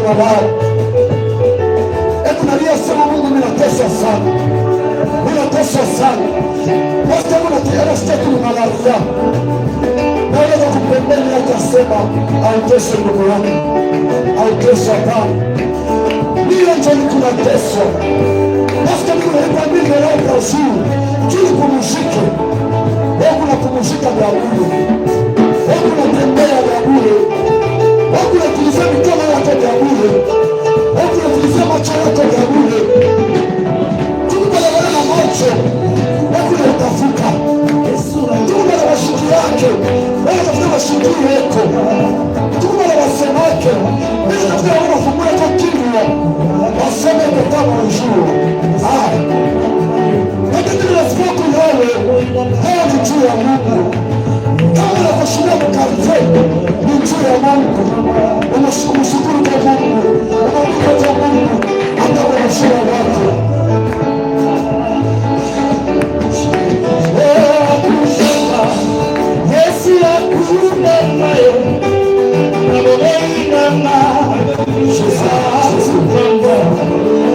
malaya. Hebu nalia sema, Mungu ninateswa sana, ninateswa sana. Wote mnatiana sitaki malaria. Naweza kupembeni atasema auteswe ndugu yangu, auteswe hapana. Niyo njoni kunateswa. Basta Mungu nalikwambia leo kwa ushuru. Juli kumshike. Wewe unapumzika vya bure. Wewe unatembea vya bure. Wewe unatiliza mikono yako vya bure. Wewe unatiliza macho yako vya bure. Tukubalana na macho. Wewe unatafuta. Tukubalana na mashiki yake. Wewe unatafuta mashiki yako. Tukubalana na wasema yake. Wewe unatafuta unafungua kwa kinywa. Waseme kwa kama ujue. Haya ni juu ya Mungu. Kama unaposhuhudia mkate ni juu ya Mungu. Unashukuru kwa Mungu. Unamshukuru kwa Mungu. Hata unashuhudia watu. Yesu akupe nayo. Na mama. Jesus kumbe.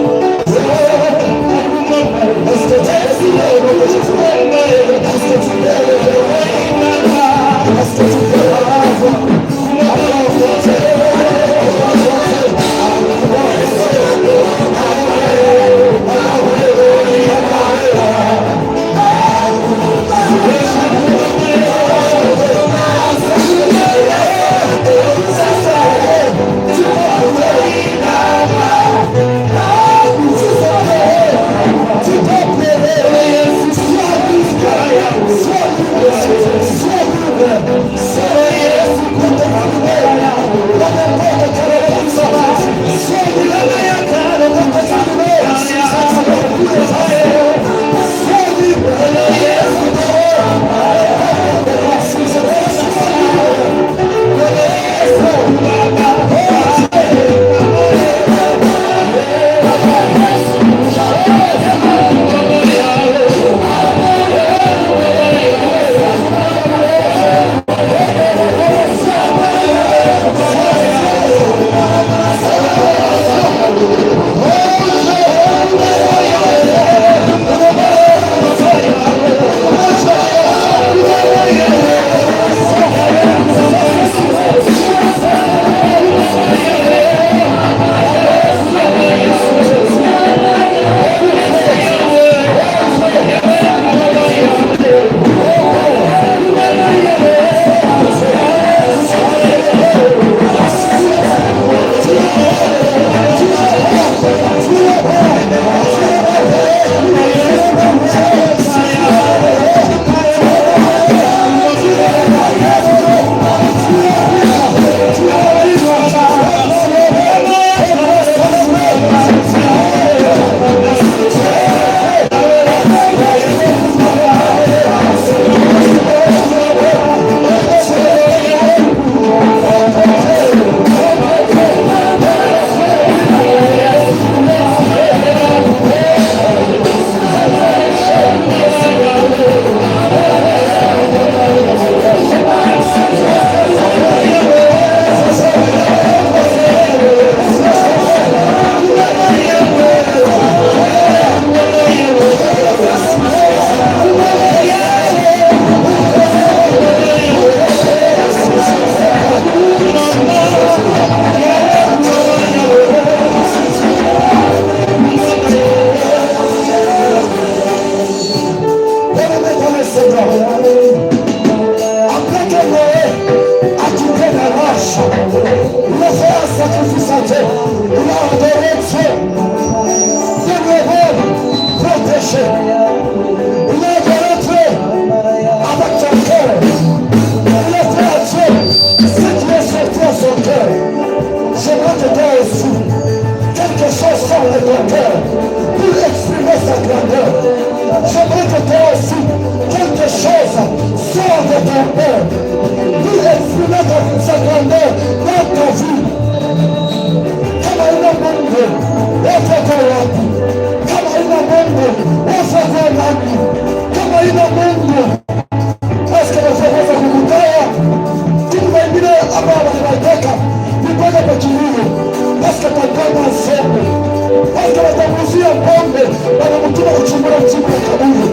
Tuna kuchungura mzimu wa kaburi.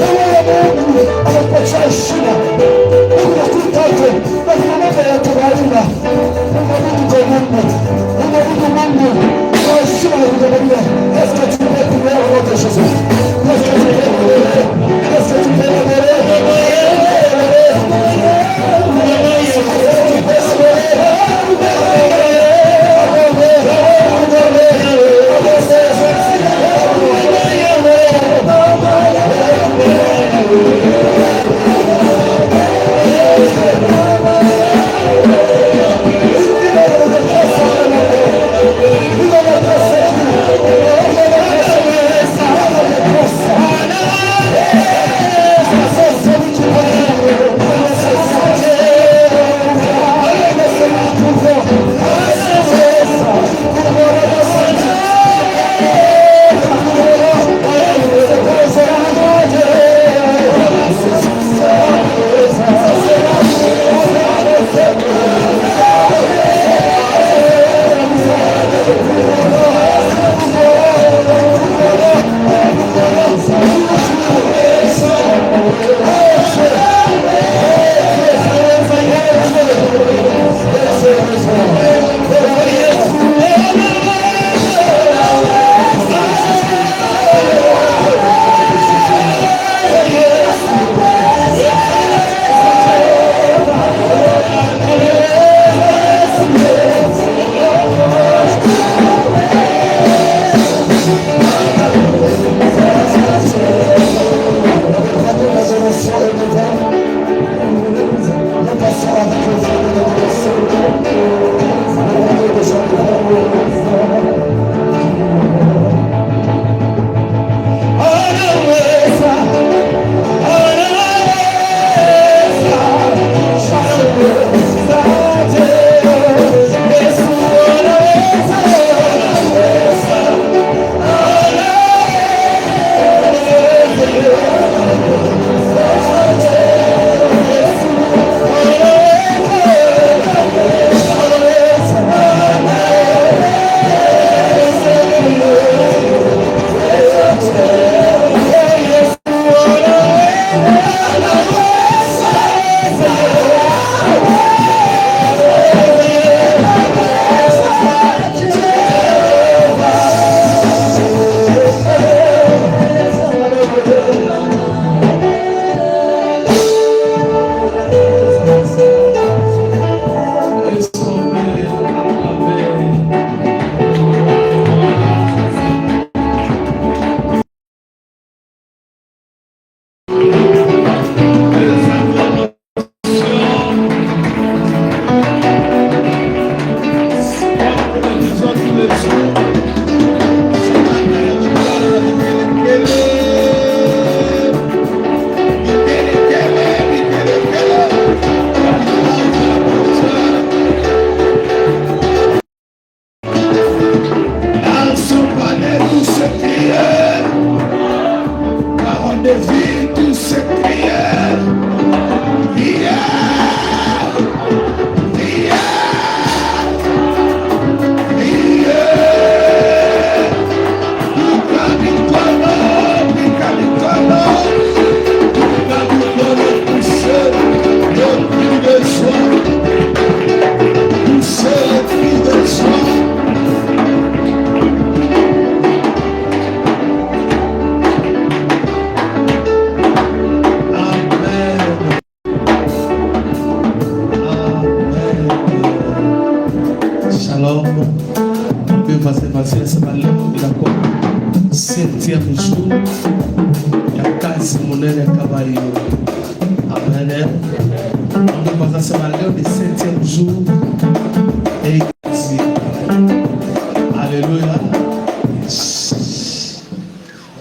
Ewe Mungu anakupatia heshima. Mungu nakuitaje. Na kuna mambo ya kawaida. Mungu kwa Mungu. Mungu. Kwa heshima ya kujabalia. Est-ce que tu peux prier pour autre chose? Est-ce que tu peux prier? Est-ce que tu peux prier?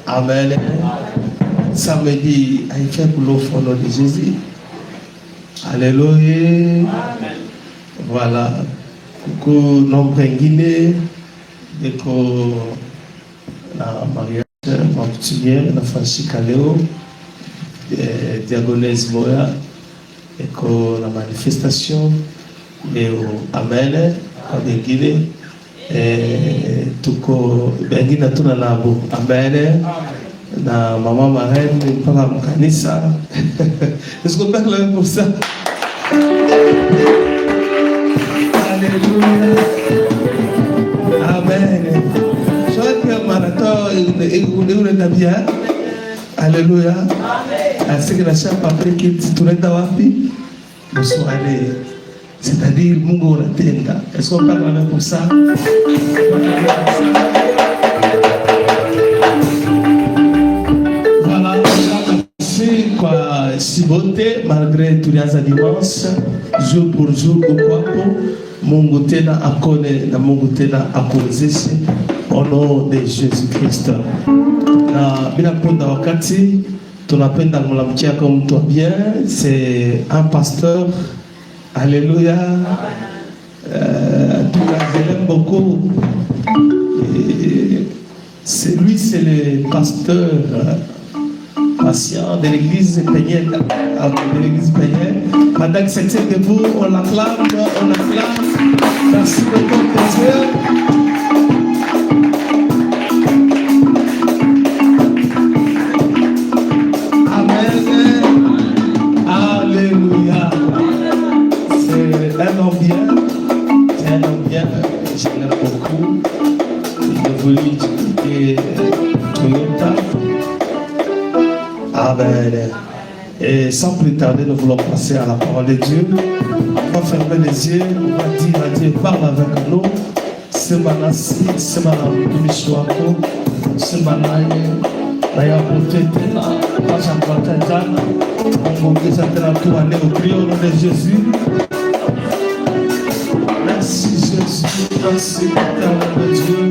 Amen. Samedi, il fait pour l'offre au nom de Jésus. Alléluia. Voilà. Coucou, nombre Guinée. Déco, la mariage, ma petite la Franchi Kaleo, Diagonese Moya, et la manifestation, et Amen, en Guinée. Tuko bengine tuna nabo amen na maman marraine mpaka mkanisa. Est-ce qu'on peut acclamer pour ça? Alléluia. Amen. Chaque marathon unaenda bien. Alléluia. Asiki na shamba peke tunaenda wapi? Mswali. C'est-à-dire Mungu unatenda. Est-ce qu'on peut acclamer pour ça? Kwa sibote malgré tulianza dimanche jour pour jour ukwapo Mungu tena akone na Mungu tena akuwezeshe au nom de Jésus Christ. Na bila kupenda wakati tunapenda kumlamkia kama mtu wa bien, c'est un pasteur. Alléluia. J'aime beaucoup. C'est lui, c'est le pasteur patient de l'église Peignel. De l'église Peignel. Pendant que c'est debout, on l'acclame, on acclame. Merci beaucoup, Dieu. J'aime beaucoup. Il évolue et Toyota. Amen. Et sans plus tarder, nous voulons passer à la parole de Dieu. On va fermer les yeux, on va dire à Dieu, parle avec nous. C'est Manassi, c'est Manamishwako, c'est Manaye, Naya Potete, Pachapatatana. On va dire à tout aller au cri au nom de Jésus. Merci Jésus, merci Père de Dieu.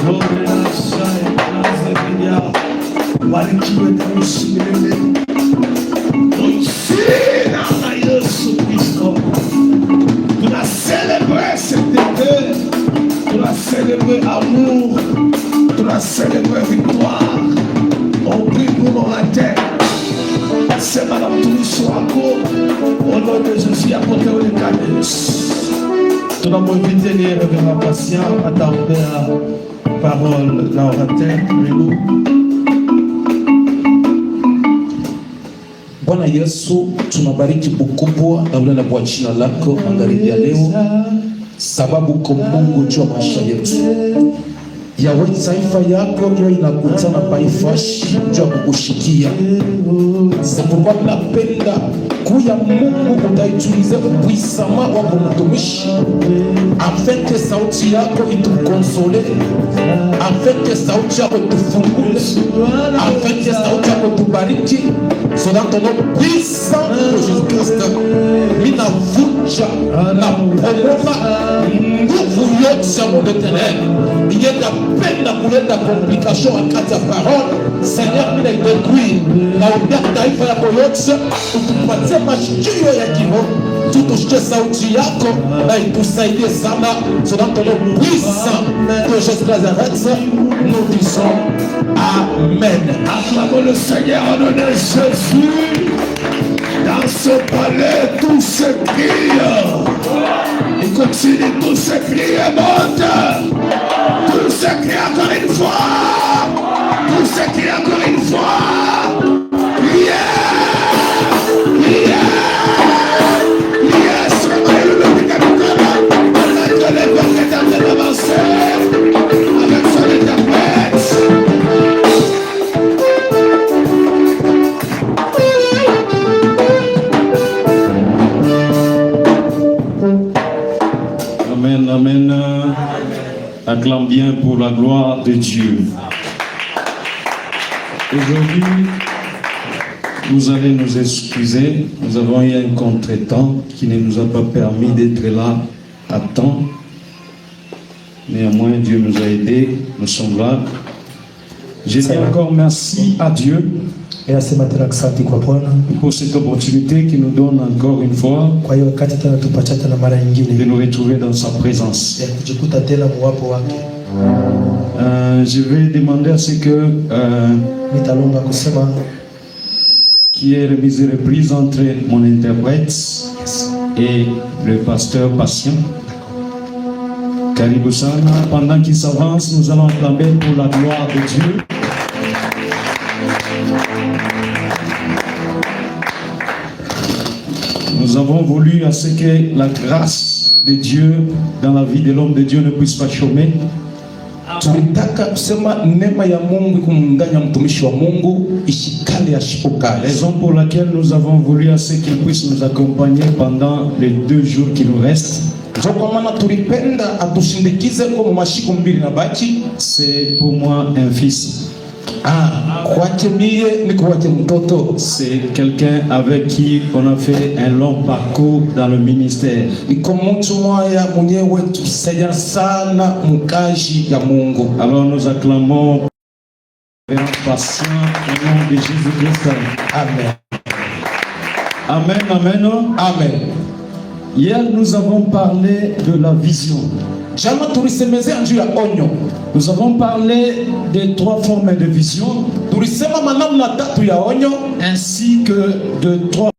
Gloria Shai, Nazaria, Barikiwe na Mshimile. Ensina na Yesu Kristo. Tuna célébrer cette été, tuna célébrer amour, tuna célébrer victoire. On prie pour dans la terre. C'est Madame Tourisou Ako, au nom de Jésus, apportez au décalage. Nous avons invité les révérends patients à t'arriver à parole dans la tête. Bwana Yesu, tunabariki bukubwa kabla na kwa jina lako magharibi ya leo, sababu kwa Mungu jua maisha yetu yawe taifa yako ndio inakutana paifashi jua kukushikia. C'est pourquoi napenda kuya Mungu utaitulize puissama wako mtumishi, afin que sauti yako itukonsole, afin que sauti yako itufungule, afin que sauti yako itubariki. C'est dans ton nom puissant de Jésus-Christ. Mina vunja na pomoma nguvu yote za Mungu ténèbres. Yenda penda kuleta complication akati ya parole. Seigneur, mina idekui na ubia taifa yako yote, utupatie mashikio ya kiroho, tutushike sauti yako na itusaidie sana. C'est dans ton nom puissant de Jésus Nazareth, nous disons Amen. Acclamons le Seigneur en nom de Jésus. Dans ce palais, tout se crie. Il continue, tout se crie et monte. Tout se crie encore une fois. Tout se crie encore une fois. Amen, amen. Acclame bien pour la gloire de Dieu. Aujourd'hui, vous allez nous excuser. Nous avons eu un contretemps qui ne nous a pas permis d'être là à temps. Néanmoins, Dieu nous a aidés. Nous sommes là. Je dis encore merci à Dieu pour cette opportunité qui nous donne encore une fois de nous retrouver dans sa présence. Je vais demander à ce que qui est remise et reprise entre mon interprète et le pasteur patient. Karibu sana. Pendant qu'il s'avance, nous allons acclamer pour la gloire de Dieu. Nous avons voulu à ce que la grâce de Dieu dans la vie de l'homme de Dieu ne puisse pas chômer. Tulitaka kusema neema ya Mungu kumnganya mtumishi wa Mungu ishikale ashipokae. Raison pour laquelle nous avons voulu à ce qu'il puisse nous accompagner pendant les 2 jours qui nous restent. Ndio kwa maana tulipenda atushindikize kwa mashiko mbili na baki. C'est pour moi un fils. Kwake mie ni kwake mtoto. C'est quelqu'un avec qui on a fait un long parcours dans le ministère. Iko mtu moya mwenyewe tusaidia sana mkazi ya Mungu. Alors nous acclamons patient au nom de Jésus-Christ. Amen. Amen, amen. Amen. Hier nous avons parlé de la vision. Jama tulisemezea juu ya onyo. Nous avons parlé des 3 formes de vision. Tulisema namna 3 ya onyo ainsi que de 3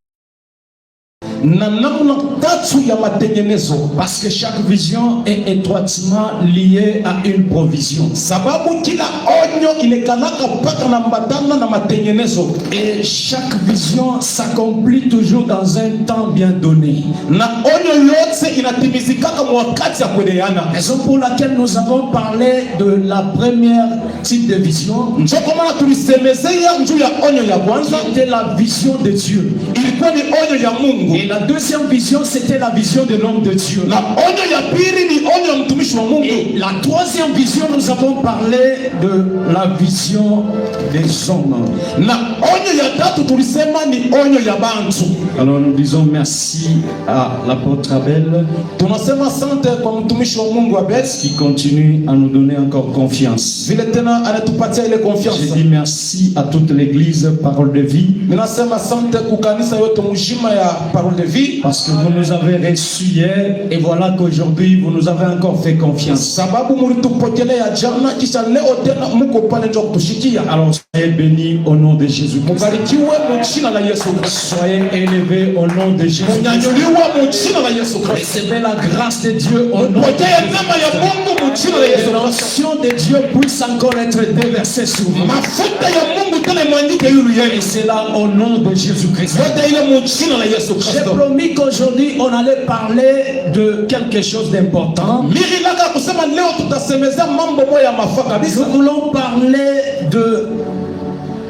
na namna 3 ya matengenezo, parce que chaque vision est étroitement liée à une provision. Sababu kila onyo inekanaka paka na mbatana na matengenezo, et chaque vision s'accomplit toujours dans un temps bien donné. Na onyo yote inatimizikaka wakati ya kueleana. Raison pour laquelle nous avons parlé de la première type de vision. Ndio kwa maana tulisemezea juu ya onyo ya kwanza, c'était la vision de Dieu. Ilikuwa ni onyo ya Mungu. Et la deuxième vision, c'était la vision de l'homme de Dieu. Na onyo ya pili ni onyo ya mtumishi wa Mungu. Et la troisième vision, nous avons parlé de la vision des hommes. Na onyo ya tatu tulisema ni onyo ya bantu. Alors nous disons merci à l'apôtre Abel, tunasema asante kwa mtumishi wa Mungu Abel qui continue à nous donner encore confiance. Vile tena anatupatia ile confiance. Je dis merci à toute l'église Parole de Vie. Ninasema asante kwa kanisa yote mzima ya Parole de Vie, parce que vous nous avez reçus hier et voilà qu'aujourd'hui vous nous avez encore fait confiance. Sababu mulitupokelea jana kisha leo tena mko pale ndio kutushikia. Alors soyez bénis au nom de Jésus. Mubarikiwe kwa jina la Yesu Kristo. Soyez élevés au nom de Jésus. Munyanyuliwa kwa jina la Yesu Kristo. Recevez la grâce de Dieu au nom de Jésus. Neema ya Mungu kwa jina la Yesu. L'action de Dieu puisse encore être déversée sur vous. Mafuta ya Mungu tena mwandike yule yeye. Et c'est là au nom de Jésus-Christ. Yote ile kwa jina la Yesu Kristo. J'ai promis qu'aujourd'hui on allait parler de quelque chose d'important. Mililaka kusema leo tutasemezea mambo moja mafaka kabisa. Nous voulons parler de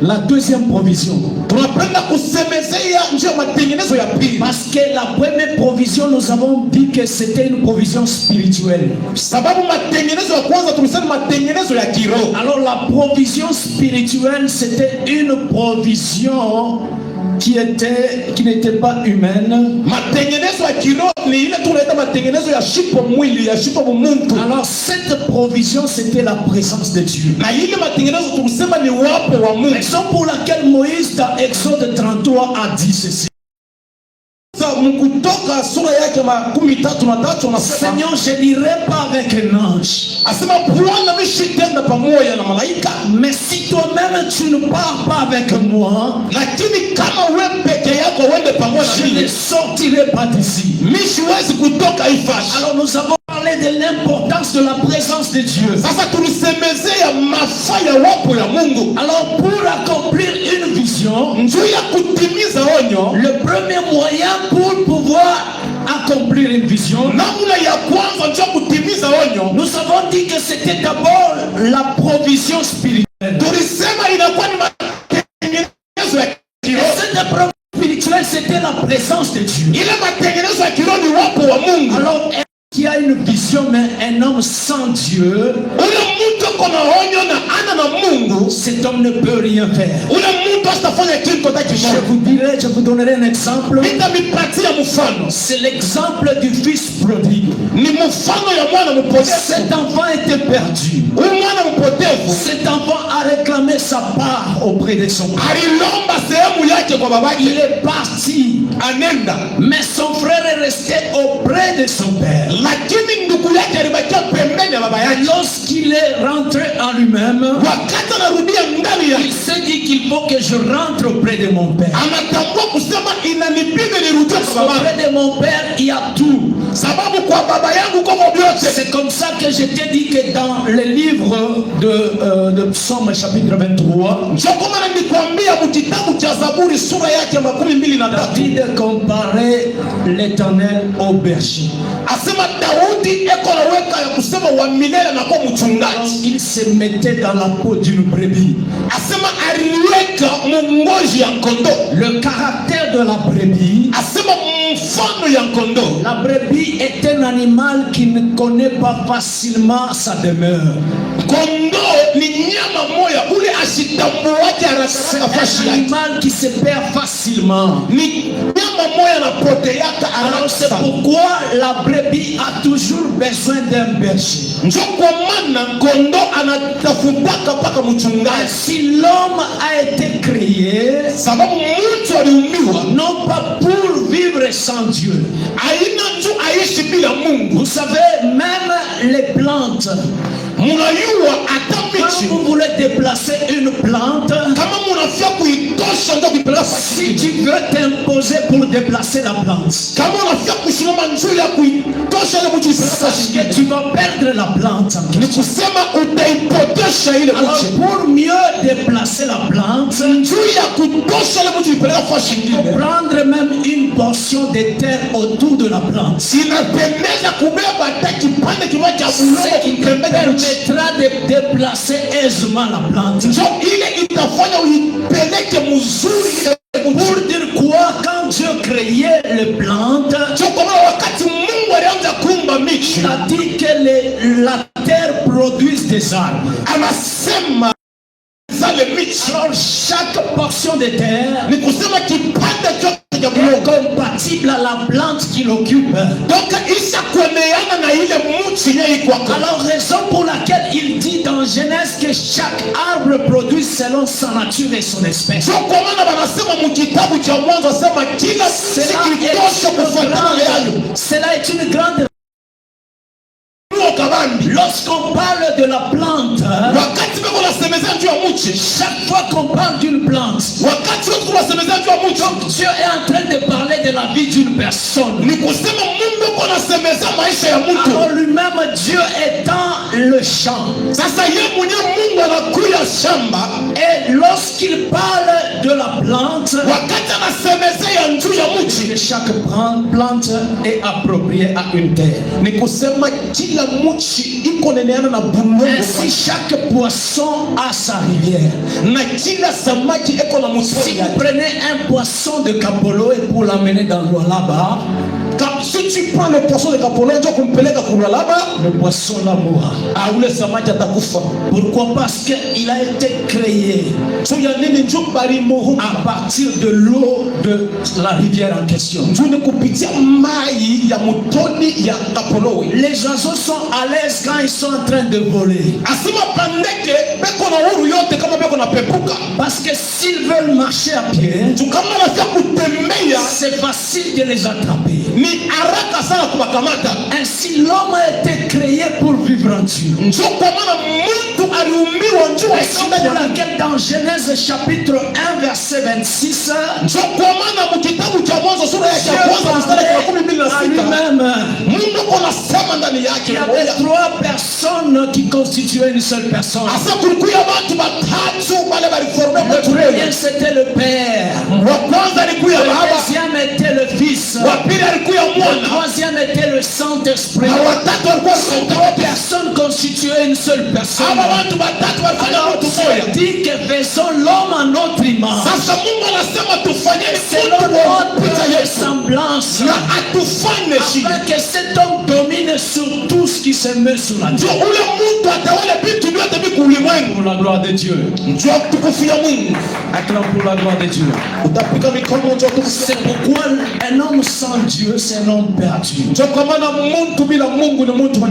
la deuxième provision. Parce que la première provision, nous avons dit que c'était une provision spirituelle. Alors la provision spirituelle, c'était une provision qui n'était pas humaine. Alors cette provision, c'était la présence de Dieu. Raison pour laquelle Moïse dans Exode 33 a dit ceci. Seigneur, je n'irai pas avec un ange. Mais si toi-même tu ne pars pas avec moi, je ne sortirai pas d'ici. Alors nous avons parlé de l'importance de la présence de Dieu. Alors pour accomplir une vision, le premier moyen pour pouvoir accomplir une vision, nous avons dit que c'était d'abord la provision spirituelle. Et cette provision spirituelle, c'était la présence de Dieu. Alors, qui a une vision, mais un homme sans Dieu, cet homme ne peut rien faire. Je vous donnerai un exemple. C'est l'exemple du fils prodigue. Cet enfant était perdu. Cet enfant a réclamé sa part auprès de son père. Il est parti, mais son frère est resté auprès de son père. Lorsqu'il est rentré en lui-même, il s'est dit qu'il faut que je rentre auprès de mon père. Auprès de mon père, il y a tout. C'est comme ça que je t'ai dit que dans le livre de Psaume chapitre 23, David comparait l'Éternel au berger. Asema Daudi eko naweka ya kusema wa milele na kwa mchungaji. Il se mettait dans la peau d'une brebis. Asema aliweka mungoji ya kondoo. Le caractère de la brebis. Asema mfano ya kondoo. La brebis est un animal qui ne connaît pas facilement sa demeure. Kondoo ni nyama moya ule asitambuaje haraka fashi yake. Animal qui se perd facilement. Ni nyama moya na poteaka haraka. C'est pourquoi la brebis a toujours besoin d'un berger. Ndio kwa maana kondoo anatafutaka paka mchungaji. Si l'homme a été créé, sababu mtu aliumbiwa non pas pour vivre sans Dieu. Aina tu aishi bila Mungu. Vous savez, même les plantes, munayua hata quand vous voulez déplacer une plante, kama munafia kuitosha ndio kuipeleka. Si tu veux t'imposer pour déplacer la plante, kama unafia kusimama njoo ya kuitosha ile mtu que tu vas perdre la plante. Ni kusema utaipotosha ile mtu. Alors pour mieux déplacer la plante, njoo ya kutosha ile mtu ipeleka fashi nyingine. Prendre même une portion de terre autour de la plante. Sinapendeza kubeba hata kipande kimoja cha udongo permettra de déplacer aisément la plante. Njoo ile itafanya uipeleke mzuri. Pour dire quoi, quand Dieu créait les plantes, il a dit que la terre produise des arbres. Alors chaque portion de terre est compatible à la plante qui l'occupe. Alors raison pour laquelle il dit dans Genèse que chaque arbre produit selon sa nature et son espèce. Cela est une grande. Lorsqu'on parle de la plante, chaque fois qu'on parle d'une plante, Dieu est en train de parler de la vie d'une personne. Alors lui-même, Dieu étant le champ. Et lorsqu'il parle de la plante, chaque plante est appropriée à une terre. Ainsi chaque poisson a sa rivière. Si vous prenez un poisson de Kapolo et pour l'amener dans l'eau là-bas, si tu prends le poisson de Kapolo et le poisson là mourra. Pourquoi? Parce qu'il a été créé à partir de l'eau de la rivière en question. Les oiseaux sont à l'aise quand ils sont en train de voler. Parce que s'ils veulent marcher à pied, c'est facile de les attraper. Ainsi l'homme a été créé pour vivre en Dieu. C'est pour laquelle dans Genèse chapitre 1 verset 26, Dieu parlait à lui-même. Il y avait 3 personnes qui constituaient une seule personne. Le premier c'était le Père. Le deuxième était le Fils. Le troisième était le Saint-Esprit. 3 personnes constituaient une seule personne. Alors Dieu dit que faisons l'homme à notre image, selon notre ressemblance, afin que cet homme domine sur tout ce qui se met sur la terre. Pour la gloire de Dieu. Acclame pour la gloire de Dieu. C'est pourquoi un homme sans Dieu, c'est un homme perdu.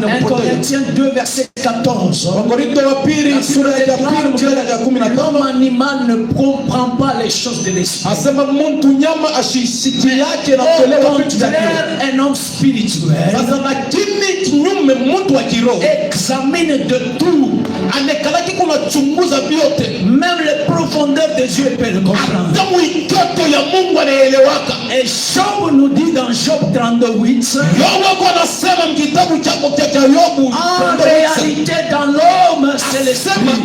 1 Corinthiens 2 verset 14. L'homme animal ne comprend pas les choses de l'esprit. Au contraire, un homme spirituel examine de tout. Même les profondeurs de Dieu peut le comprendre. Et Job nous dit dans Job 38, en réalité dans l'homme c'est l'esprit.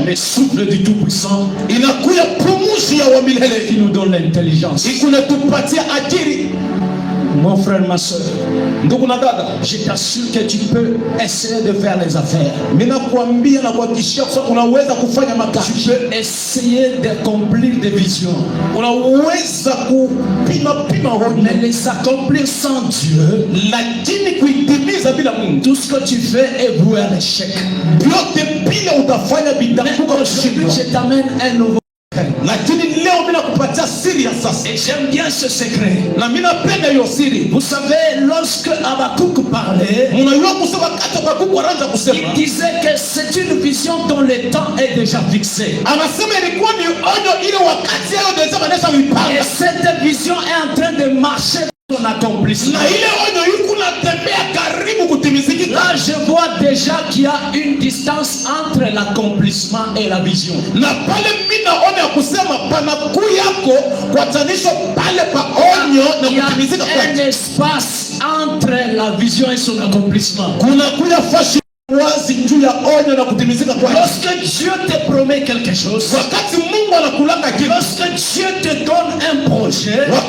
Le souffle du Tout-Puissant qui nous donne l'intelligence. Mon frère, ma soeur, je t'assure que tu peux essayer de faire les affaires. Tu peux essayer d'accomplir des visions. Mais les accomplir sans Dieu, tout ce que tu fais est voué à l'échec. Je t'amène un nouveau. Et j'aime bien ce secret. Vous savez, lorsque Habakkuk parlait, il disait que c'est une vision dont le temps est déjà fixé. Et cette vision est en train de marcher dans son accomplissement. Là, je vois déjà qu'il y a une distance entre l'accomplissement et la vision. Il y a un espace entre la vision et son accomplissement. Lorsque Dieu te promet quelque chose, lorsque Dieu te donne un projet, même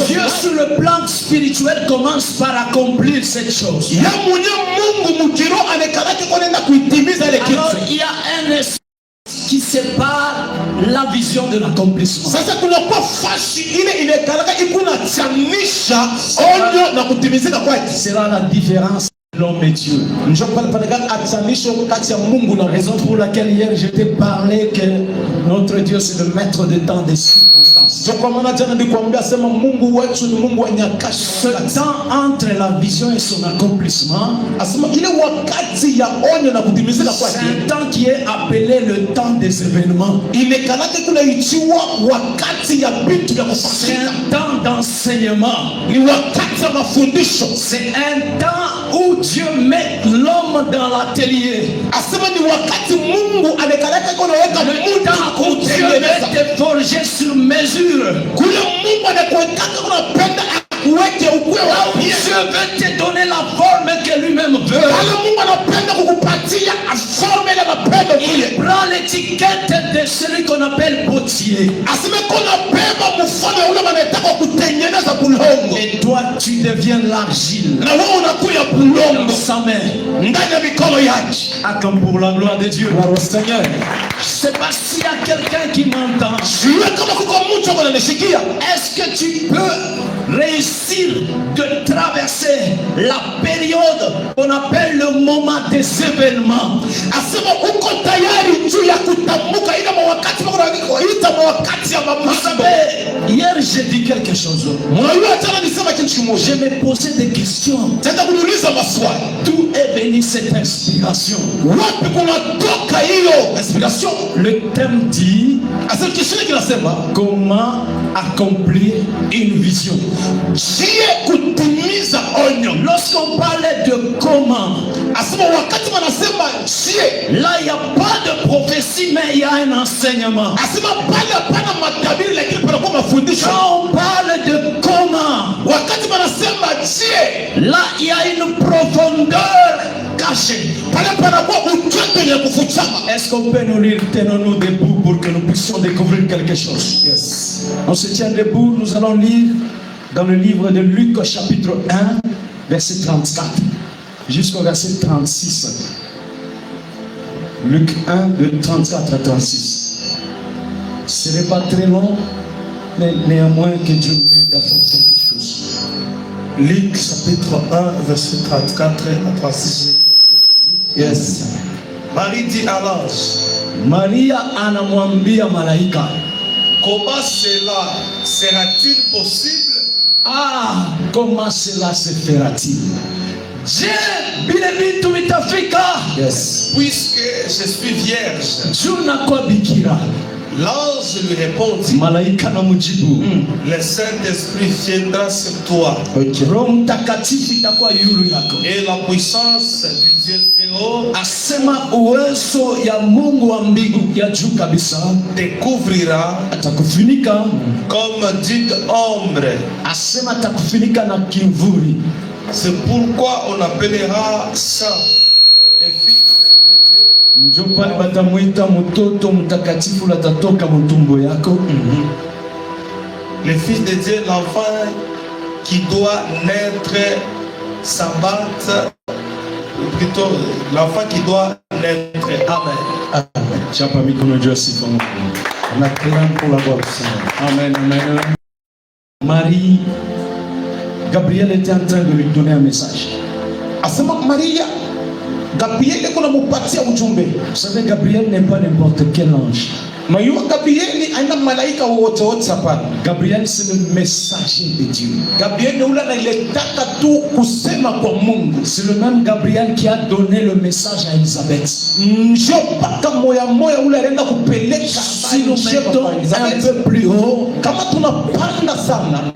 Dieu sur le plan spirituel commence par accomplir cette chose. Alors il y a un espace qui sépare la vision de l'accomplissement. Sera la différence de l'homme et Dieu. Raison pour laquelle hier je t'ai parlé que notre Dieu c'est le maître des temps des circonstances. Ce temps entre la vision et son accomplissement, c'est un temps qui est appelé le temps des événements. C'est un temps d'enseignement. C'est un temps où Dieu met l'homme dans l'atelier. Le temps où Dieu met te forger sur mesure. Dieu veut te donner la forme que lui-même veut. Il prend l'étiquette de celui qu'on appelle potier. Et toi tu deviens l'argile dans sa main. Comme pour la gloire de Dieu. Seigneur, je ne sais pas s'il y a quelqu'un qui m'entend. Est-ce que tu peux réussir de traverser la période qu'on appelle le moment des événements? Vous savez, hier j'ai dit quelque chose. Je me posais des questions. D'où est venue cette inspiration? Le thème dit comment accomplir une vision. Lorsqu'on parlait de comment, là il n'y a pas de prophétie, mais il y a un enseignement. Quand on parle de comment, là il y a une profondeur cachée. Est-ce qu'on peut nous lire? Tenons-nous debout pour que nous puissions découvrir quelque chose. Yes. On se tient debout, nous allons lire dans le livre de Luc chapitre 1 verset 34 jusqu'au verset 36. Luc 1 de 34 à 36. Ce n'est pas très long, mais néanmoins que Dieu m'aide à faire quelque chose. Luc chapitre 1 verset 34 à 36. Yes. Marie dit à l'ange, Maria anamwambia malaika, comment cela sera-t-il possible? ah, comment cela se fera-t-il? Je bile vitu vitafika. Yes. Puisque je suis vierge. Junakuwa bikira. L'ange lui répondit, malaika na mujibu, le Saint-Esprit viendra sur toi. Roho Mtakatifu itakuwa yulu yako. Et la puissance du Dieu très haut asema uwezo ya Mungu wa mbingu ya juu kabisa découvrira, atakufunika comme d'une ombre. Asema atakufunika na kivuli. C'est pourquoi on appellera ça et Njo pale batamuita mtoto mtakatifu latatoka mtumbo yako. Le Fils de Dieu, l'enfant qui doit naître sabbat, ou plutôt l'enfant qui doit naître. Amen. Amen. Chapa mikono juu ya sifa Mungu. On acclame pour la voix du Seigneur. Amen, amen. Marie, Gabriel était en train de lui donner un message. Asema Maria, Gabriel est qu'on mupatia ujumbe. Vous savez, Gabriel n'est pas n'importe quel ange. Na yua Gabriel aina malaika wote wote hapa. Gabriel c'est le messager de Dieu. Gabriel ni ule anayeletaka tu kusema kwa Mungu. C'est le même Gabriel qui a donné le message à Elisabeth. Njo paka moya moya ule alienda kupeleka. Si nous mettons un peu plus haut, kama tunapanda sana,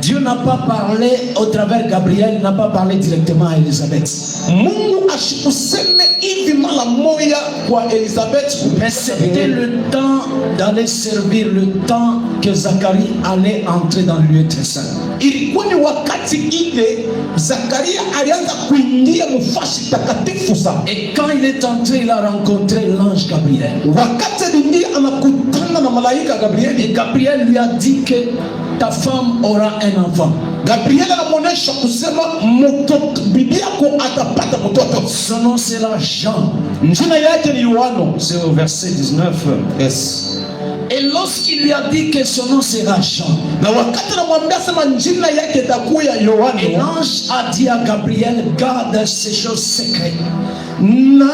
Dieu n'a pas parlé au travers Gabriel, n'a pas parlé directement à Elisabeth. Mungu ashikuseme hivi mara moya kwa Elisabeth. Mais c'était le temps d'aller servir, le temps que Zacharie allait entrer dans le lieu très saint. Ilikuwa ni wakati ile Zakaria alianza kuingia mfasi takatifu sana. Et quand il est entré, il a rencontré l'ange Gabriel. Wakati aliingia anakutana na malaika Gabriel. Et Gabriel lui a dit que ta femme aura un enfant. Gabriel anamuonesha kusema mtoto bibi yako atapata mtoto. Son nom sera Jean. Jina yake ni Yohana. C'est au verset 19. Yes. Et lorsqu'il lui a dit que son nom sera Jean, na wakati anamwambia sema jina yake itakuwa Yohana, et l'ange a dit à Gabriel, garde ces choses secrètes. Na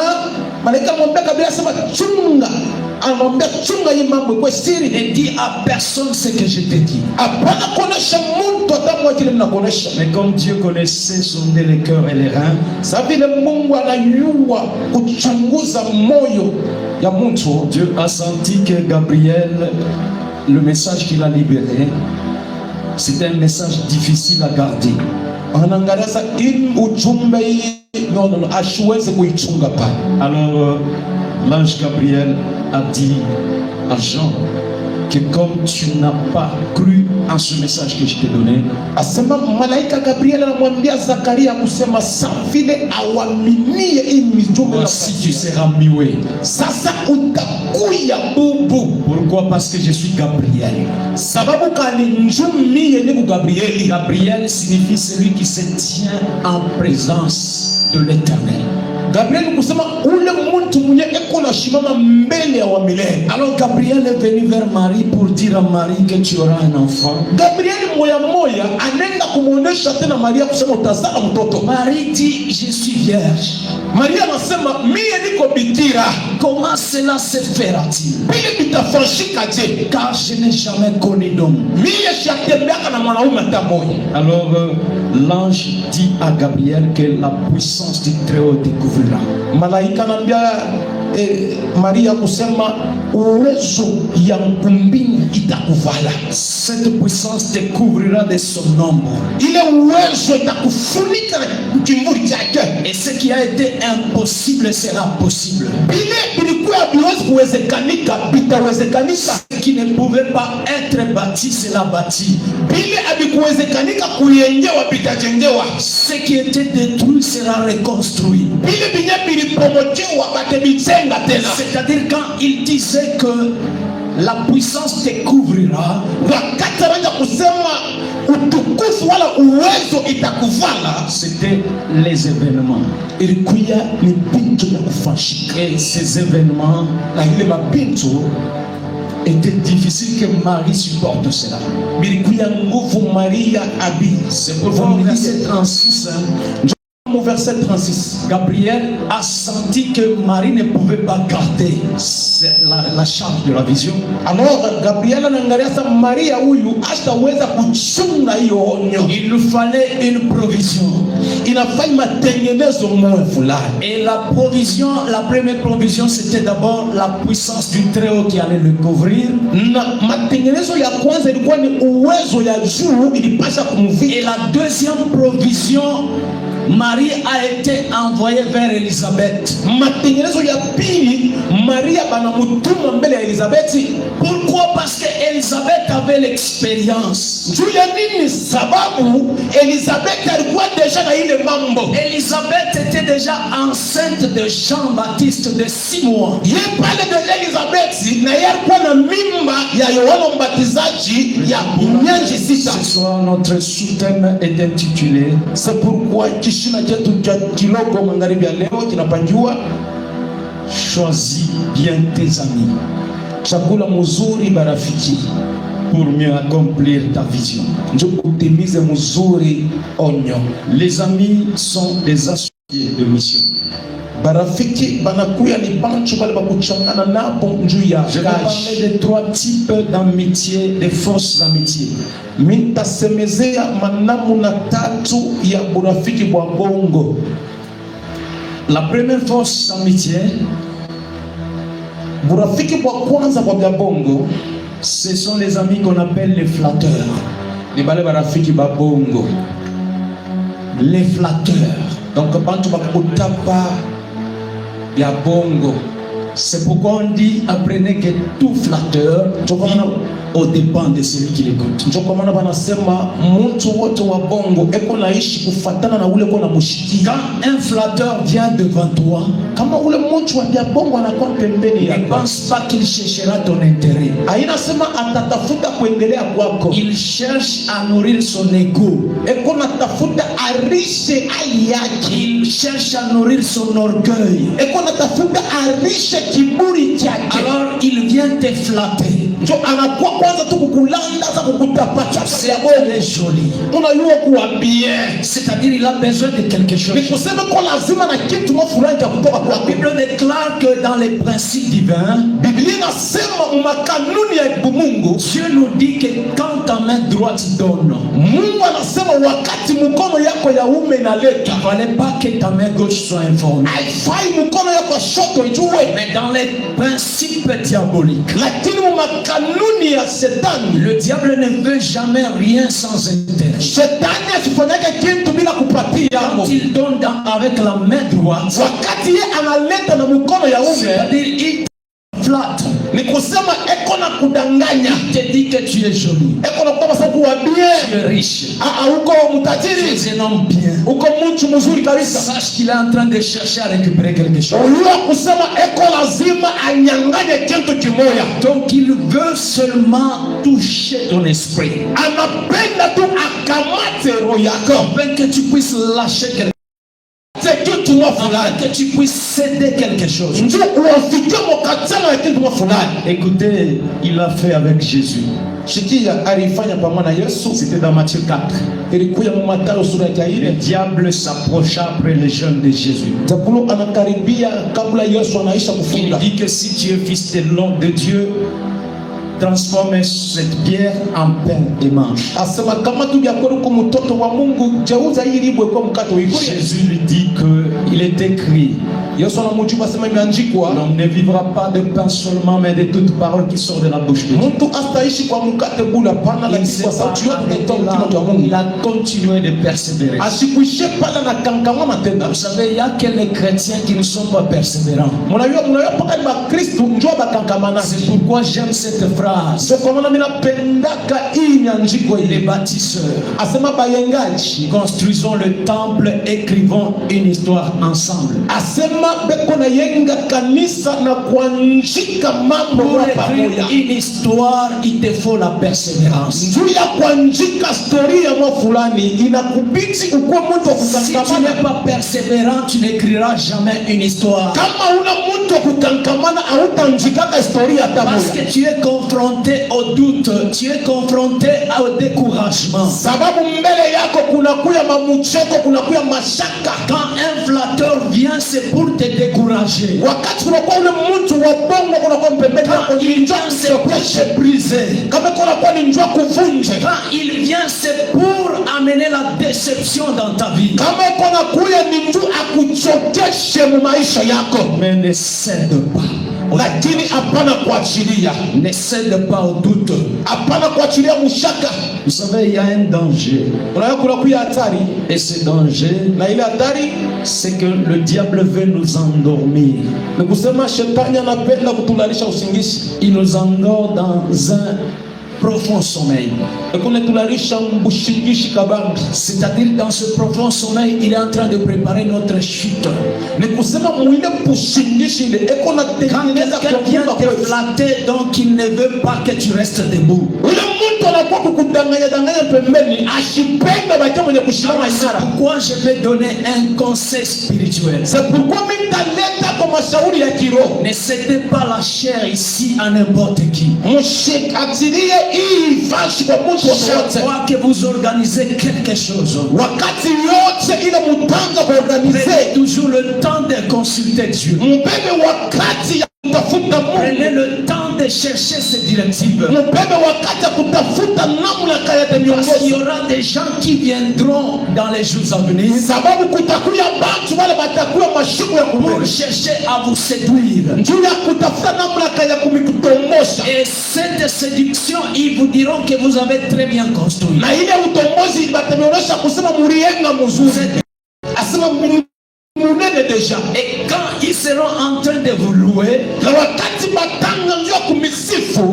malaika anamwambia Gabriel sema chunga, anamwambia chunga hii mambo kwa siri, et dis à personne ce que je te dis. Hapana kuonesha mtu hata mmoja kile mnakuonesha. Mais comme Dieu connaissait sonder les cœurs et les reins, sababu vile Mungu anajua kuchunguza moyo ya mtu, Dieu a senti que Gabriel, le message qu'il a libéré, c'était un message difficile à garder. Anangarasa in ujumbe no ashuweze kuichunga pale. Alors l'ange Gabriel a dit à Jean que comme tu n'as pas cru en ce message que je t'ai donné, asema malaika Gabriel anamwambia Zakaria kusema sa vile awaminie hii mjumbe, voici tu seras muet. Sasa utakuya bubu. Pourquoi? Parce que je suis Gabriel. Sababu kani njumie ni Gabriel. Gabriel signifie celui qui se tient en présence de l'Éternel. Gabriel kusema ule mtu mwenye eko na shimama mbele ya wa milele. Alors Gabriel est venu vers Marie pour dire à Marie que tu auras un enfant. Gabriel moya moya anenda kumuonesha tena Maria kusema utazaa mtoto. Marie dit je suis vierge. Maria anasema mie niko bikira. Comment cela se fera-t-il? Bili bitafanyika je? Car je n'ai jamais connu d'homme. Mie siatembeaka na mwanaume hata moja. Alors l'ange dit à Gabriel que la puissance du Très-Haut découvrira. Malaika anambia Maria kusema uwezo ya mbinguni itakuvala. Cette puissance découvrira de son ombre. Ile uwezo itakufunika kimvuli chake. Et ce qui a été impossible sera possible. Ile bilikuwa biwezi kuwezekanika bitawezekanika. Ce qui ne pouvait pas être bâti sera bâti. Bile abikuwezekanika kuyengewa bitajengewa. Ce qui était détruit sera reconstruit. Bile binye bilipomotewa batebijenga tena. C'est-à-dire quand il disait que la puissance découvrira, wakati anaanza kusema utukufu wala uwezo itakuvala, c'était les événements. Ilikuwa ni bintu ya kufanyika. Et ces événements, na ile mabintu était difficile que Marie supporte cela. Bilikuwa nguvu Maria abi. C'est pour voir au verset 36. Au verset 36, Gabriel a senti que Marie ne pouvait pas garder la charge de la vision. Alors Gabriel anaangalia sa Maria huyu hataweza kuchunga hiyo onyo. Il lui fallait une provision. Inafanya matengenezo moyo fulani. Et la provision, la première provision, c'était d'abord la puissance du Très-Haut qui allait le couvrir. Na matengenezo ya kwanza ilikuwa ni uwezo ya juu ilipasha kumvika. Et la deuxième provision, Marie a été envoyée vers Elisabeth. Matengenezo ya pili, Maria banamutuma mbele ya Elisabeth. Pourquoi? Parce que Elisabeth avait avait l'expérience. Juu ya nini? Sababu Elizabeth alikuwa deja na ile mambo. Elisabeth était déjà enceinte de Jean-Baptiste de 6 mois. Ye pale de Elizabeth na yeye alikuwa na mimba ya Yohana Mbatizaji ya miezi 6. Ce soir, notre sous-thème est intitulé, c'est pourquoi kishina chetu cha kilogo magharibi ya leo kinapangiwa choisis bien tes amis. Chagula mzuri barafiki pour mieux accomplir ta vision. ndio kutimize mzuri onyo. Les amis sont des associés de mission. Barafiki banakuya ni bantu bale bakuchangana nabo njuu ya Je vais parler de 3 types d'amitié, de fausses amitiés. Mintasemezea manamuna 3 ya burafiki bwa bongo. La première fausse amitié, burafiki bwa kwanza bwa bya bongo, ce sont les amis qu'on appelle les flatteurs. ni bale barafiki ba bongo. Les flatteurs. Donc bantu bakutapa ya bongo. C'est pourquoi on dit apprenez que tout flatteur vit au dépend de celui qui l'écoute. Ndio kwa maana banasema mtu wote wa bongo eko naishi kufatana na ule kwa namushikia. Quand un flatteur vient devant toi, Kama ule mtu wa bya bongo anakuwa pembeni ne yako, pense pas qu'il cherchera ton intérêt. haina sema atatafuta kuendelea kwako. Il cherche à nourrir son ego. Eko natafuta arishe hali yake. Il cherche à nourrir son orgueil. Eko natafuta arishe kiburi chake. Alors il vient te flatter. Ndio anakuwa kwanza tu kukulanda za kukutapata C'est ya bongo. joli. Unajua kuwa bien. C'est-à-dire il a besoin de quelque chose. Ni kusema kwa lazima na kitu fulani cha kutoka kwa La Bible déclare que dans les principes divins, Biblia inasema makanuni ya Mungu, Dieu nous dit que quand ta main droite donne, Mungu anasema wakati mkono yako ya ume inaleta, il ne fallait pas que ta main gauche soit informée. haifai mkono yako ya shoto ijue. Mais dans les principes diaboliques, Lakini makanuni ya Shetani, le diable ne veut jamais rien sans intérêt. Shetani asifanyake kitu bila kupatia. Quand il donne avec la main droite, Wakati ye analeta na mkono ya ume, c'est-à-dire il te flatte, ni kusema eko na kudanganya, il te dit que tu es joli, eko na kutoka sababu wa tu bien, es riche, uko tu mtajiri, es un homme bien. uko mtu mzuri kabisa. Sache qu'il est en train de chercher à récupérer quelque chose. Unajua kusema eko lazima anyanganye kitu kimoya. Donc il veut seulement toucher ton esprit, Anapenda tu akamate roho yako, afin que tu puisses lâcher quelque kitu mwa chose, fulani, afin que tu puisses céder quelque chose. ndio uwafikie mkatano ya kitu mwa fulani. Écoutez, il l'a fait avec Jésus. Shikia alifanya pamoja na Yesu. C'était dans Matthieu 4. Ilikuwa mu Mathayo sura ya Le 4. diable s'approcha après les jeunes de Jésus. Tabulo anakaribia kabla Yesu anaisha Il kufunga. dit que si tu es fils de Dieu, transforme cette pierre en pain et mange. Asema kama tu vya kweli kwa mtoto wa Mungu, jeuza hii libwe kwa mkate uikule. Jésus lui dit que il est écrit, Yesu anamjibu asema imeandikwa, l'homme ne vivra pas de pain seulement, mais de toute parole qui sort de la bouche de Dieu. mtu astaishi kwa mkate bula pana, Il lakini s'est kwa sauti yote kutoka pas kinywa cha arrêté là, il Mungu. a continué de persévérer. Asikuishe pala na kankamana tena. Vous savez, il n'y a que les chrétiens qui ne sont pas persévérants. Mnajua paka ni Bakristo njoo bakankamana. C'est pourquoi j'aime cette phrase. Sio kwa maana mimi napendaka hii imeandikwa Les ile. bâtisseurs, Asema bayengaji, construisons le temple, écrivons une histoire ensemble. asema beko na yenga kanisa na kuanjika mambo Pour kwa écrire pamoja. une histoire, il te faut la persévérance. Njuu ya kuanjika storia mwa fulani inakubidi ukuwe mtu wa Si tu kukankamana. n'es pas persévérant, tu n'écriras jamais une histoire. Kama una mtu wa kukankamana hautaanjikaka historia hata Parce moja. que tu es confronté au doute, tu es confronté au découragement. Sababu mbele yako kunakuya mamucheko, kunakuya mashaka. Quand un flatteur vient, c'est pour te décourager. Wakati kunakuwa ule mtu wa bongo kunakuwa mpembeni yako, Quand ni il njoo vient, c'est pour kusekeshe. te briser. Kama kunakuwa ni njoo kuvunje. Quand il vient, c'est pour amener la déception dans ta vie. Kama iko nakuya ni njoo akuchokeshe mu maisha yako. Mais ne cède pas. Lakini hapana kuachilia, Ne cède pas au doute. hapana kuachilia mushaka. Vous savez, il y a un danger. Unajua kunakuya hatari, Et ce danger, na ile hatari c'est que le diable veut nous endormir. ni kusema shetani anapenda kutulalisha usingizi. Il nous endort dans un profond sommeil. C'est-à-dire dans ce profond sommeil, il est en train de préparer notre chute. Quand quelqu'un vient te flatter, donc il ne veut pas que tu restes debout. C'est pourquoi je vais donner un conseil spirituel. Ne cédez pas la chair ici à n'importe qui. Chaque fois que vous organisez quelque chose, prenez toujours le temps de consulter Dieu. Prenez le temps de chercher ces directives. Parce qu'il y aura des gens qui viendront dans les jours à venir pour chercher à vous séduire. Et cette séduction, ils vous diront que vous avez très bien construit. Déjà. Et quand ils seront en train de vous louer,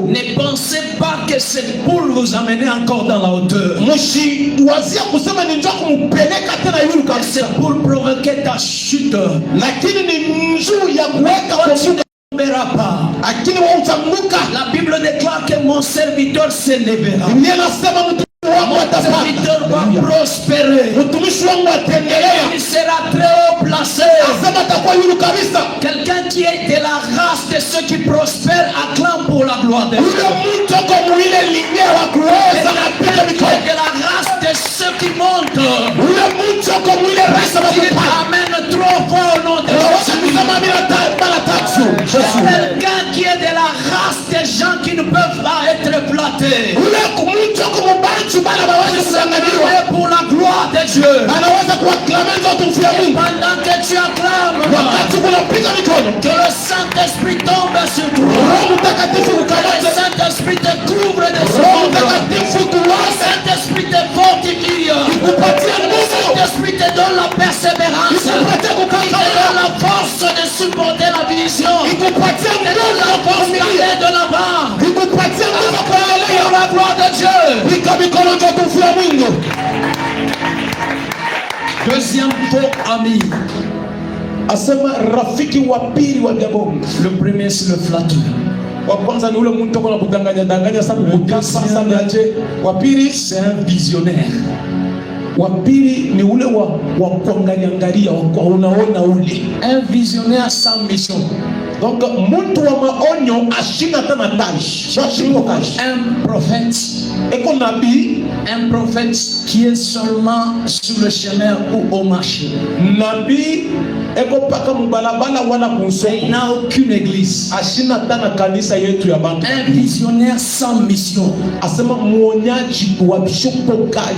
ne pensez pas que c'est pour vous amener encore dans la hauteur. C'est pour provoquer ta chute. La Bible déclare que mon serviteur s'élèvera. Mon serviteur va prospérer. Il sera très haut placé. Quelqu'un qui est de la race de ceux qui prospèrent acclame pour la gloire de Dieu. De la race de ceux qui montent. Il amène trop fort au nom de Jésus. Quelqu'un qui est de la race des gens qui ne peuvent pas être flattés. Pour la gloire de Dieu. Pendant que tu acclames, que le Saint-Esprit tombe sur toi. Que le Saint-Esprit te couvre de son ombre. Le Saint-Esprit te fortifie. Le Saint-Esprit te donne la persévérance. Il te donne la force de supporter la vision. Il te donne la force d'aller de l'avant. Pour la gloire de Dieu. Deuxième faux ami. Le premier c'est le flatteur. C'est un visionnaire. Un visionnaire sans mission. Donc, un prophète qui est seulement sur le chemin ou au marché. Il n'a aucune église. Un visionnaire sans mission.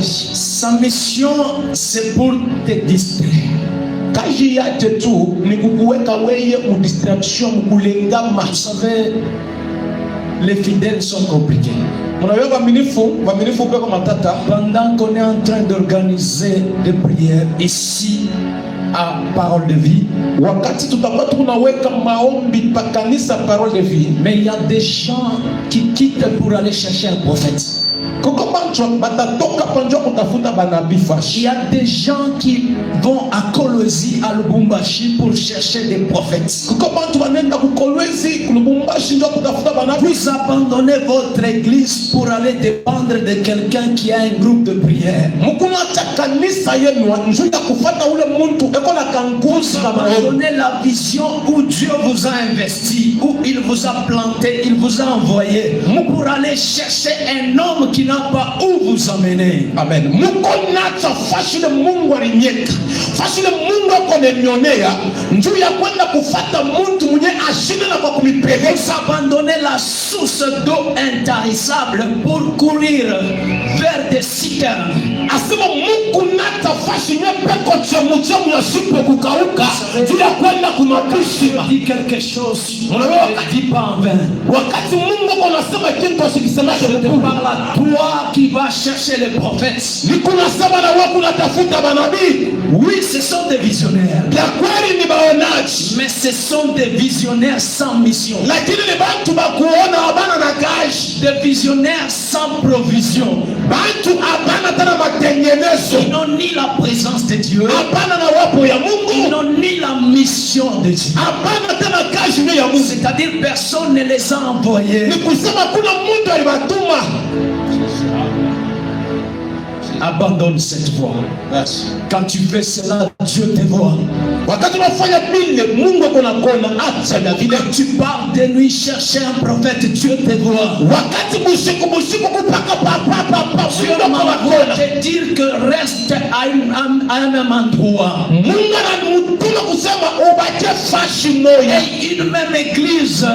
Sa mission, c'est pour te distraire. Vous savez, les fidèles sont compliqués. Pendant qu'on est en train d'organiser des prières ici à Parole de Vie, mais il y a des gens qui quittent pour aller chercher un prophète. Il y a des gens qui vont à Kolosi, à Lubumbashi pour chercher des prophètes. Vous abandonnez votre église pour aller dépendre de quelqu'un qui a un groupe de prière. Vous abandonnez la vision où Dieu vous a investi, où il vous a planté, il vous a envoyé pour aller chercher un homme qui n'a pas où vous amener. Amen. Vous abandonnez la source d'eau intarissable pour courir vers des des citernes. Asema Mungu natafashi nyepeko chemuchemu ya supe kukauka juu ya kwenda kumapishi. Dit quelque chose, on ne dit pas en vain. Wakati Mungu konasema kitu asikisema Je parle à toi qui vas chercher les prophètes. ni kunasema na wewe kunatafuta manabii. Oui, ce sont des visionnaires, Ya kweli ni baonaji, mais ce sont des visionnaires sans mission, lakini ni bantu bakuona abana na kazi, des visionnaires sans provision. bantu abana tena matengenezo, Ils n'ont ni la présence de Dieu, abana na wapo ya ils Mungu, n'ont ni la mission de Dieu. abana tena kazi ya Mungu. C'est-à-dire personne ne les a envoyés. Ni kusema kuna mundu alibatuma. Abandonne cette voie. Quand tu fais cela, Dieu te voit. Wakati unafanya vile Mungu akona kona, acha na vile. Quand tu pars de nuit chercher un prophète, Dieu te voit. Wakati busiku kupaka papa Dieu m'envoie te dire que reste à un même endroit. Mungu anamutuma kusema ubache fashi moya, Et une même église,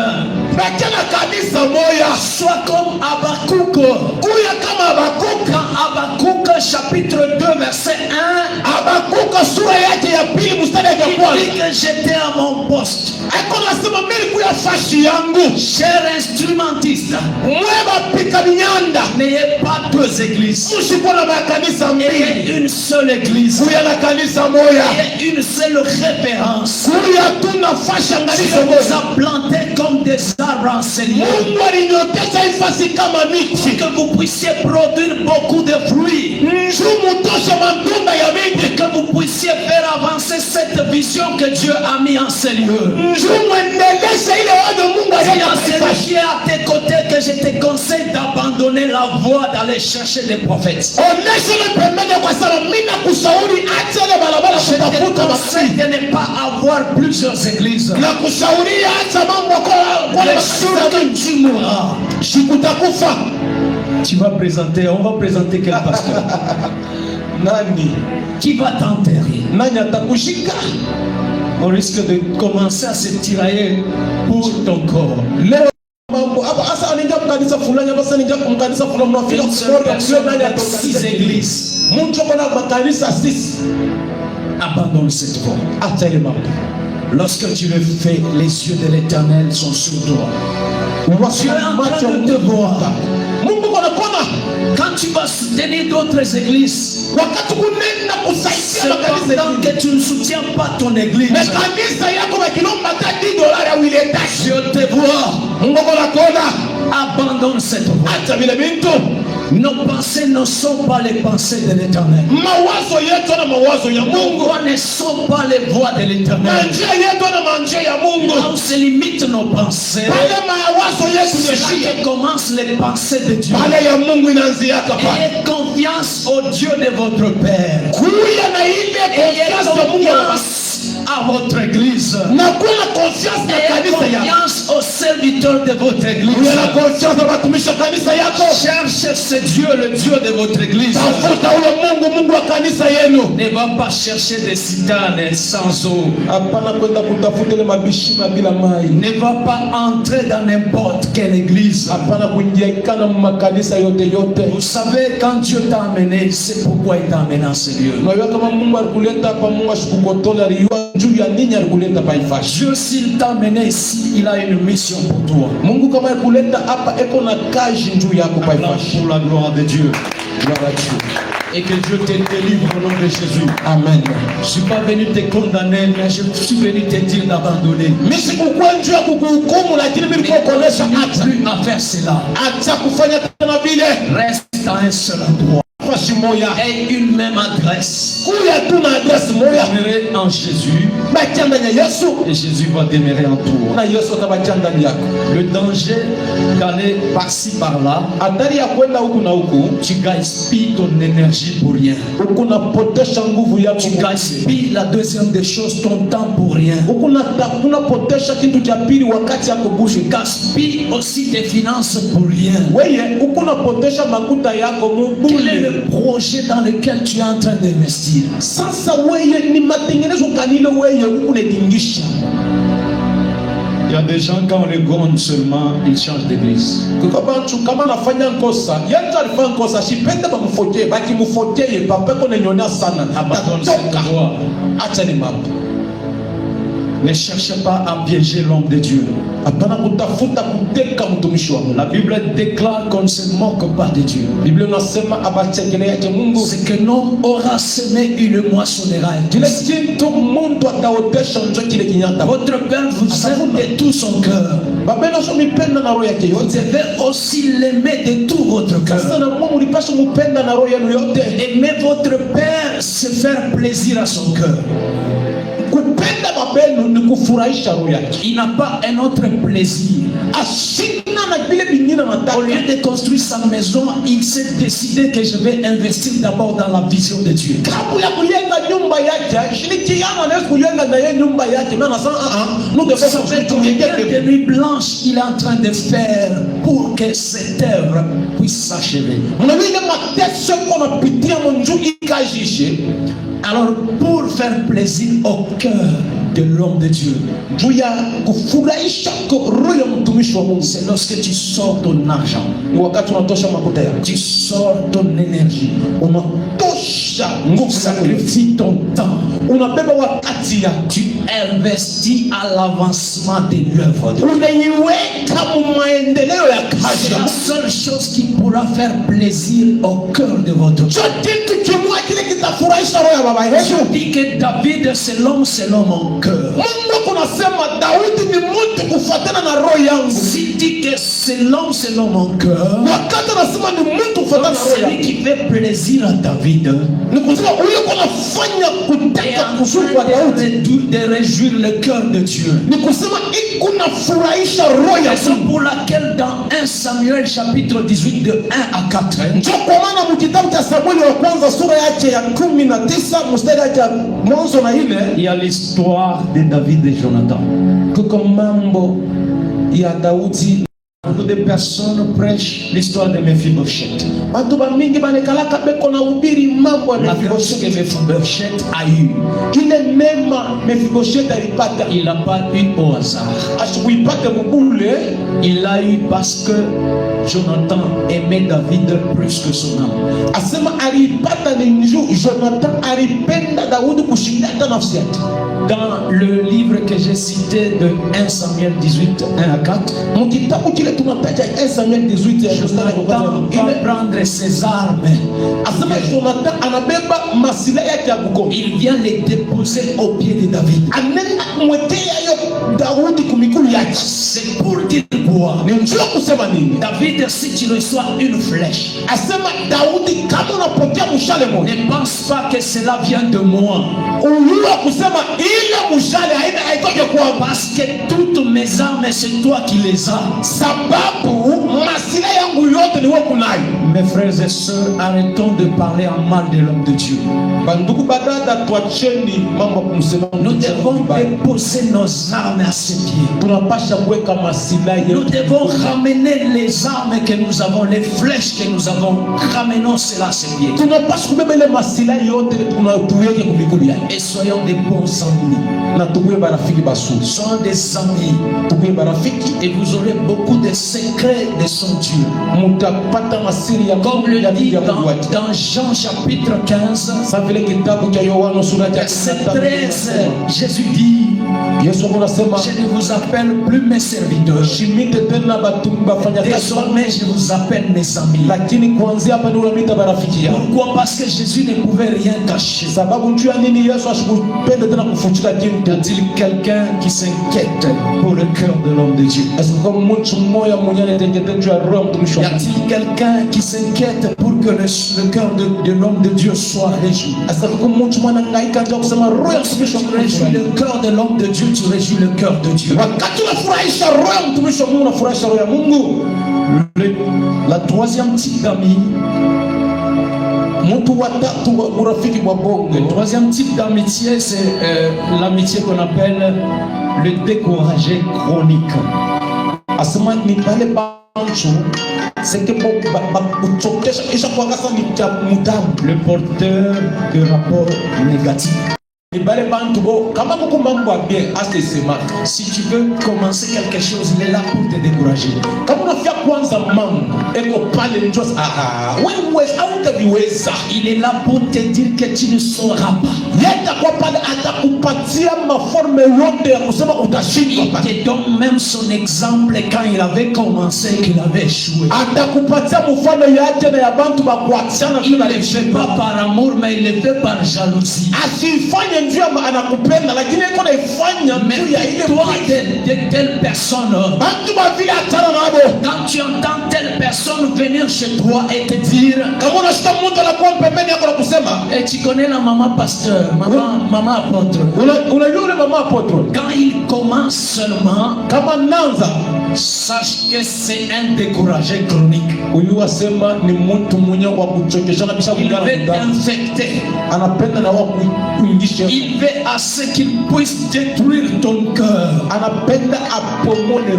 bache na kanisa moya, soit comme Habakkuk. kuya kama Habakuka. Quand Habakkuk chapitre 2 verset 1, Habakuka sura yake ya pili mstari ya il dit kwanza que j'étais à mon poste. ako nasema mimi kuya fashi yangu, Cher instrumentiste, mweba pika minyanda, n'ayez pas deux églises. musikuwa na makanisa mbili, Ayez une seule église. kuya na kanisa moya, Ayez une seule référence. kuya tu na fashi Dieu angalisho vous moya. a planté comme des arbres en seigneur. Mungu alinyotesha ifasi kama Pour miti, que vous puissiez produire beaucoup de fruits. njumu tosha matunda ya miti, Que vous puissiez faire avancer cette vision que Dieu a mis en ces lieux. njumu endelesha ile wazo Mungu C'est à aliyofanya. celui qui est à tes côtés que je te conseille d'abandonner la voie d'aller chercher des prophètes. Onesha ile pembeni kwa sababu mimi nakushauri acha ile barabara Je te kutafuta conseille masihi. de ne pas avoir plusieurs églises. Na kushauria acha mambo kwa Le jour que tu mourras, sikutakufa. tu vas présenter, on va présenter quel pasteur Nani? qui va t'enterrer. Nani atakushika? On risque de commencer à se tirailler pour ton corps. Leo mambo hapa asa anaingia mkanisa fulani hapa sasa anaingia mkanisa fulani mnafika Une seule kuona personne nani avec 6 atakushika. églises. Mungu kuna makanisa 6. Abandonne cette voie. Acha ile mambo. Lorsque tu le fais, les yeux de l'Éternel sont sur toi. Tu es en train de te voir. Mungu anakuona Quand tu vas soutenir d'autres églises, wakati kunenda kusaidia makanisa cependant mengine. que tu ne soutiens pas ton église, Na kanisa yako bakilomba hata $10 ya wileta. Dieu te voit. Mungu anakuona. Abandonne cette voie. Acha vile bintu. Nos pensées ne sont pas les pensées de l'Éternel. Mawazo yetu na mawazo ya Nos Mungu. voies ne sont pas les voies de Na l'Éternel. njia yetu na manjia ya Mungu. Là où se limitent nos pensées, Pale mawazo yetu c'est là yashike. que commencent les pensées de Dieu. Pale ya Mungu inaanziaka pale. Ayez confiance au Dieu de votre Père. Kuya na ile Ayez confiance ya Mungu. confiance à votre église. Na kuwa na confiance na Ayez kanisa yako. confiance aux serviteurs de votre église. Kuya na confiance na watumishi wa kanisa yako. Cherchez ce Dieu, le Dieu de votre église. Tafuta ule Mungu wa kanisa yenu. Ne va pas chercher des citernes sans eau. Hapana kwenda kutafuta ile mabishima bila mai. Ne va pas entrer dans n'importe quelle église. Hapana kuingia ikana makanisa yote yote. Vous savez, quand Dieu t'a amené, c'est pourquoi il t'a amené en ce lieu. Unajua kama Mungu alikuleta hapa, Mungu ashikukotola aliyua juu ya nini alikuleta hapa ifashi. Dieu, s'il t'a amené ici, il a une mission pour toi. Mungu kama alikuleta hapa eko na kazi juu yako hapa ifashi. Pour la gloire de Dieu. Gloire à Dieu. Et que Dieu te délivre au nom de Jésus. Amen. Je ne suis pas venu te condamner, mais je suis venu te dire d'abandonner. Mimi sikukuwa njoo ya kukuhukumu, lakini mimi nilikuwa kuonesha acha. Plus à faire cela. Acha kufanya tena vile. Reste à un seul endroit. Fashi moya. Et une même adresse. Kuya tu na address moya. Demeurer en Jésus. Bakia ndani ya Yesu. Et Jésus va demeurer en toi. Na Yesu atabakia ndani yako. Le danger d'aller par-ci par-là, Hatari ya kwenda huku na huku, tu gaspilles ton énergie pour rien. unapotesha nguvu yako. Tu gaspilles la deuxième des choses, ton temps pour rien. Unapotesha kitu cha pili wakati yako bushe. Tu gaspilles aussi tes finances pour rien. Weye unapotesha makuta yako Quel est mubule. le projet dans lequel tu es en train d'investir? Sasa weye ni matengenezo kanile weye unatingisha. Il y a des gens, quand on les gronde seulement, ils changent d'église. Kama nafanya nkosa, yanza alifanya nkosa, shipende bamfote, baki mfote, papa kone nyonya sana. Abandonne cette voie. Acha ni mambo. Ne cherchez pas à piéger l'homme de Dieu. La Bible déclare qu'on ne se moque pas de Dieu. C'est que l'homme aura semé, il le moissonnera. Votre Père vous aime de tout son cœur. Vous devez aussi l'aimer de tout votre cœur. Aimez votre Père, se faire plaisir à son cœur. Il n'a pas un autre plaisir. Au lieu de construire sa maison, il s'est décidé que je vais investir d'abord dans la vision de Dieu. De nuit blanche, il est en train de faire pour que cette œuvre puisse s'achever. Alors, pour faire plaisir au cœur de l'homme de Dieu, c'est lorsque tu sors ton argent, tu sors ton énergie, tu sacrifies ton temps, tu investis à l'avancement de l'œuvre de Dieu. C'est la seule chose qui pourra faire plaisir au cœur de votre cœur. Je dis que David c'est l'homme selon mon cœur. Si dit que c'est l'homme selon mon cœur, c'est lui qui fait plaisir à David et de réjouir le cœur de Dieu. Raison pour laquelle dans 1 Samuel chapitre 18 de 1 à 4, il y a l'histoire de David et Jonathan. Beaucoup de personnes prêchent l'histoire de Mephibosheth. La grâce que Mephibosheth a eu, il n'a pas eu au hasard. Il l'a eu parce que Jonathan aimait David plus que son âme. Dans le livre que j'ai cité de 1 Samuel 18, 1 à 4, Jonathan va prendre ses armes. Il vient les déposer au pied de David. C'est pour dire quoi? David, si tu reçois une flèche, ne pense pas que cela vient de moi. Parce que toutes mes armes, c'est toi qui les as. Mes frères et sœurs, arrêtons de parler en mal de l'homme de Dieu. Nous devons déposer nos armes à ses pieds. Nous devons ramener les armes que nous avons, les flèches que nous avons, ramenons cela à ses pieds. Et soyons des bons amis. Soyons des amis. Et vous aurez beaucoup de secrets de son Dieu. Comme le dit dans Jean chapitre 15, verset 13, Jésus dit: je ne vous appelle plus mes serviteurs. Désormais, je vous appelle mes amis. Pourquoi? Parce que Jésus ne pouvait rien cacher. Y a-t-il quelqu'un qui s'inquiète pour le cœur de l'homme de Dieu? Y a-t-il quelqu'un qui s'inquiète pour que le cœur de l'homme de Dieu soit réjoui? Tu réjouis le cœur de l'homme de Dieu, tu réjouis le cœur de Dieu. La troisième type d'amis, le troisième type d'amitié, c'est l'amitié qu'on appelle le découragé chronique. Le porteur de rapports négatifs. Si tu veux commencer quelque chose, il est là pour te décourager. Il est là pour te dire que tu ne sauras pas. Il te donne même son exemple quand il avait commencé, qu'il avait échoué. Il ne le fait pas par amour, mais il le fait par jalousie. Mais toi, de telle personne, quand tu entends telle personne venir chez toi et te dire, et tu connais la maman pasteur, maman apôtre, quand il commence seulement, sache que c'est un découragé chronique. Il veut t'infecter. Il veut à ce qu'il puisse détruire ton cœur.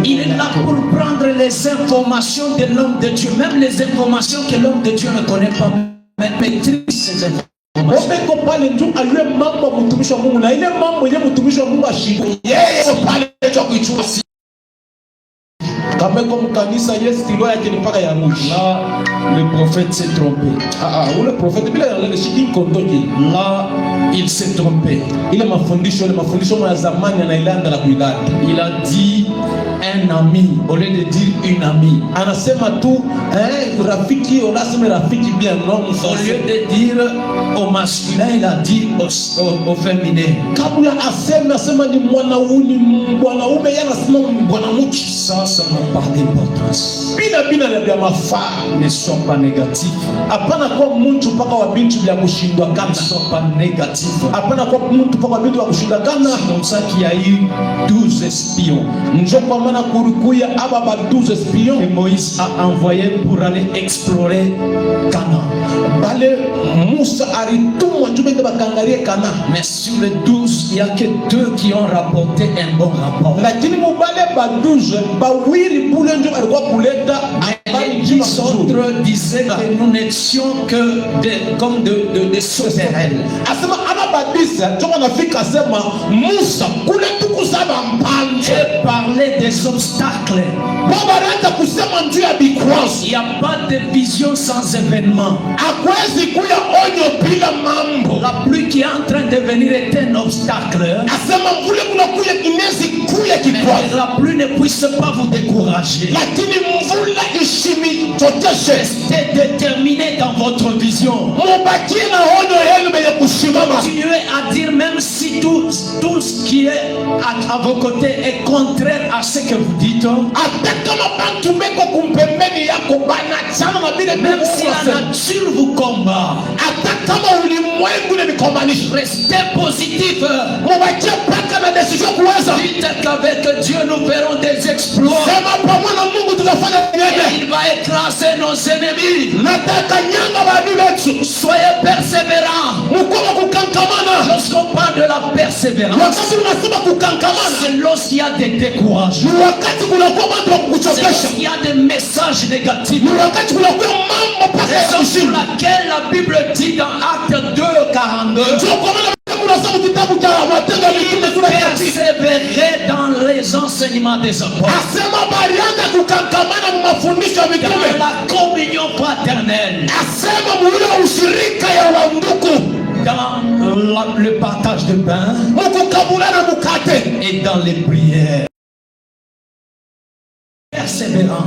Il est là pour prendre les informations de l'homme de Dieu, même les informations que l'homme de Dieu ne connaît pas, mais maîtrise ces informations. Là, le prophète s'est trompé. Là, il s'est trompé. Il a dit un ami au lieu de dire une amie. Au lieu de dire au masculin, il a dit au féminin. Ça n'a pas d'importance. Ne sois pas négatif. Ne sois pas négatif. C'est comme ça qu'il y a eu 12 espions. Et Moïse a envoyé pour aller explorer Canaan. Mais sur les 12, il n'y a que 2 qui ont rapporté un bon rapport. Les 10 autres disaient que nous n'étions que comme des sauterelles. Et parler des obstacles. Il n'y a pas de vision sans événement. La pluie qui est en train de venir est un obstacle. Mais la pluie ne puisse pas vous décourager. Restez déterminé dans votre vision. Continuez à dire, même si tout ce qui est à vos côtés est contraire à ce que vous dites. Même si la nature vous combat, restez positif. Dites qu'avec Dieu nous verrons des exploits. Il va écraser nos ennemis. Soyez persévérants. Lorsqu'on parle de la persévérance, c'est lorsqu'il y a des découragements, c'est lorsqu'il y a des messages négatifs. Raison sur laquelle la Bible dit dans Acte 2:42, persévérer dans les enseignements des apôtres, dans la communion fraternelle, dans le partage de pain et dans les prières. Persévérant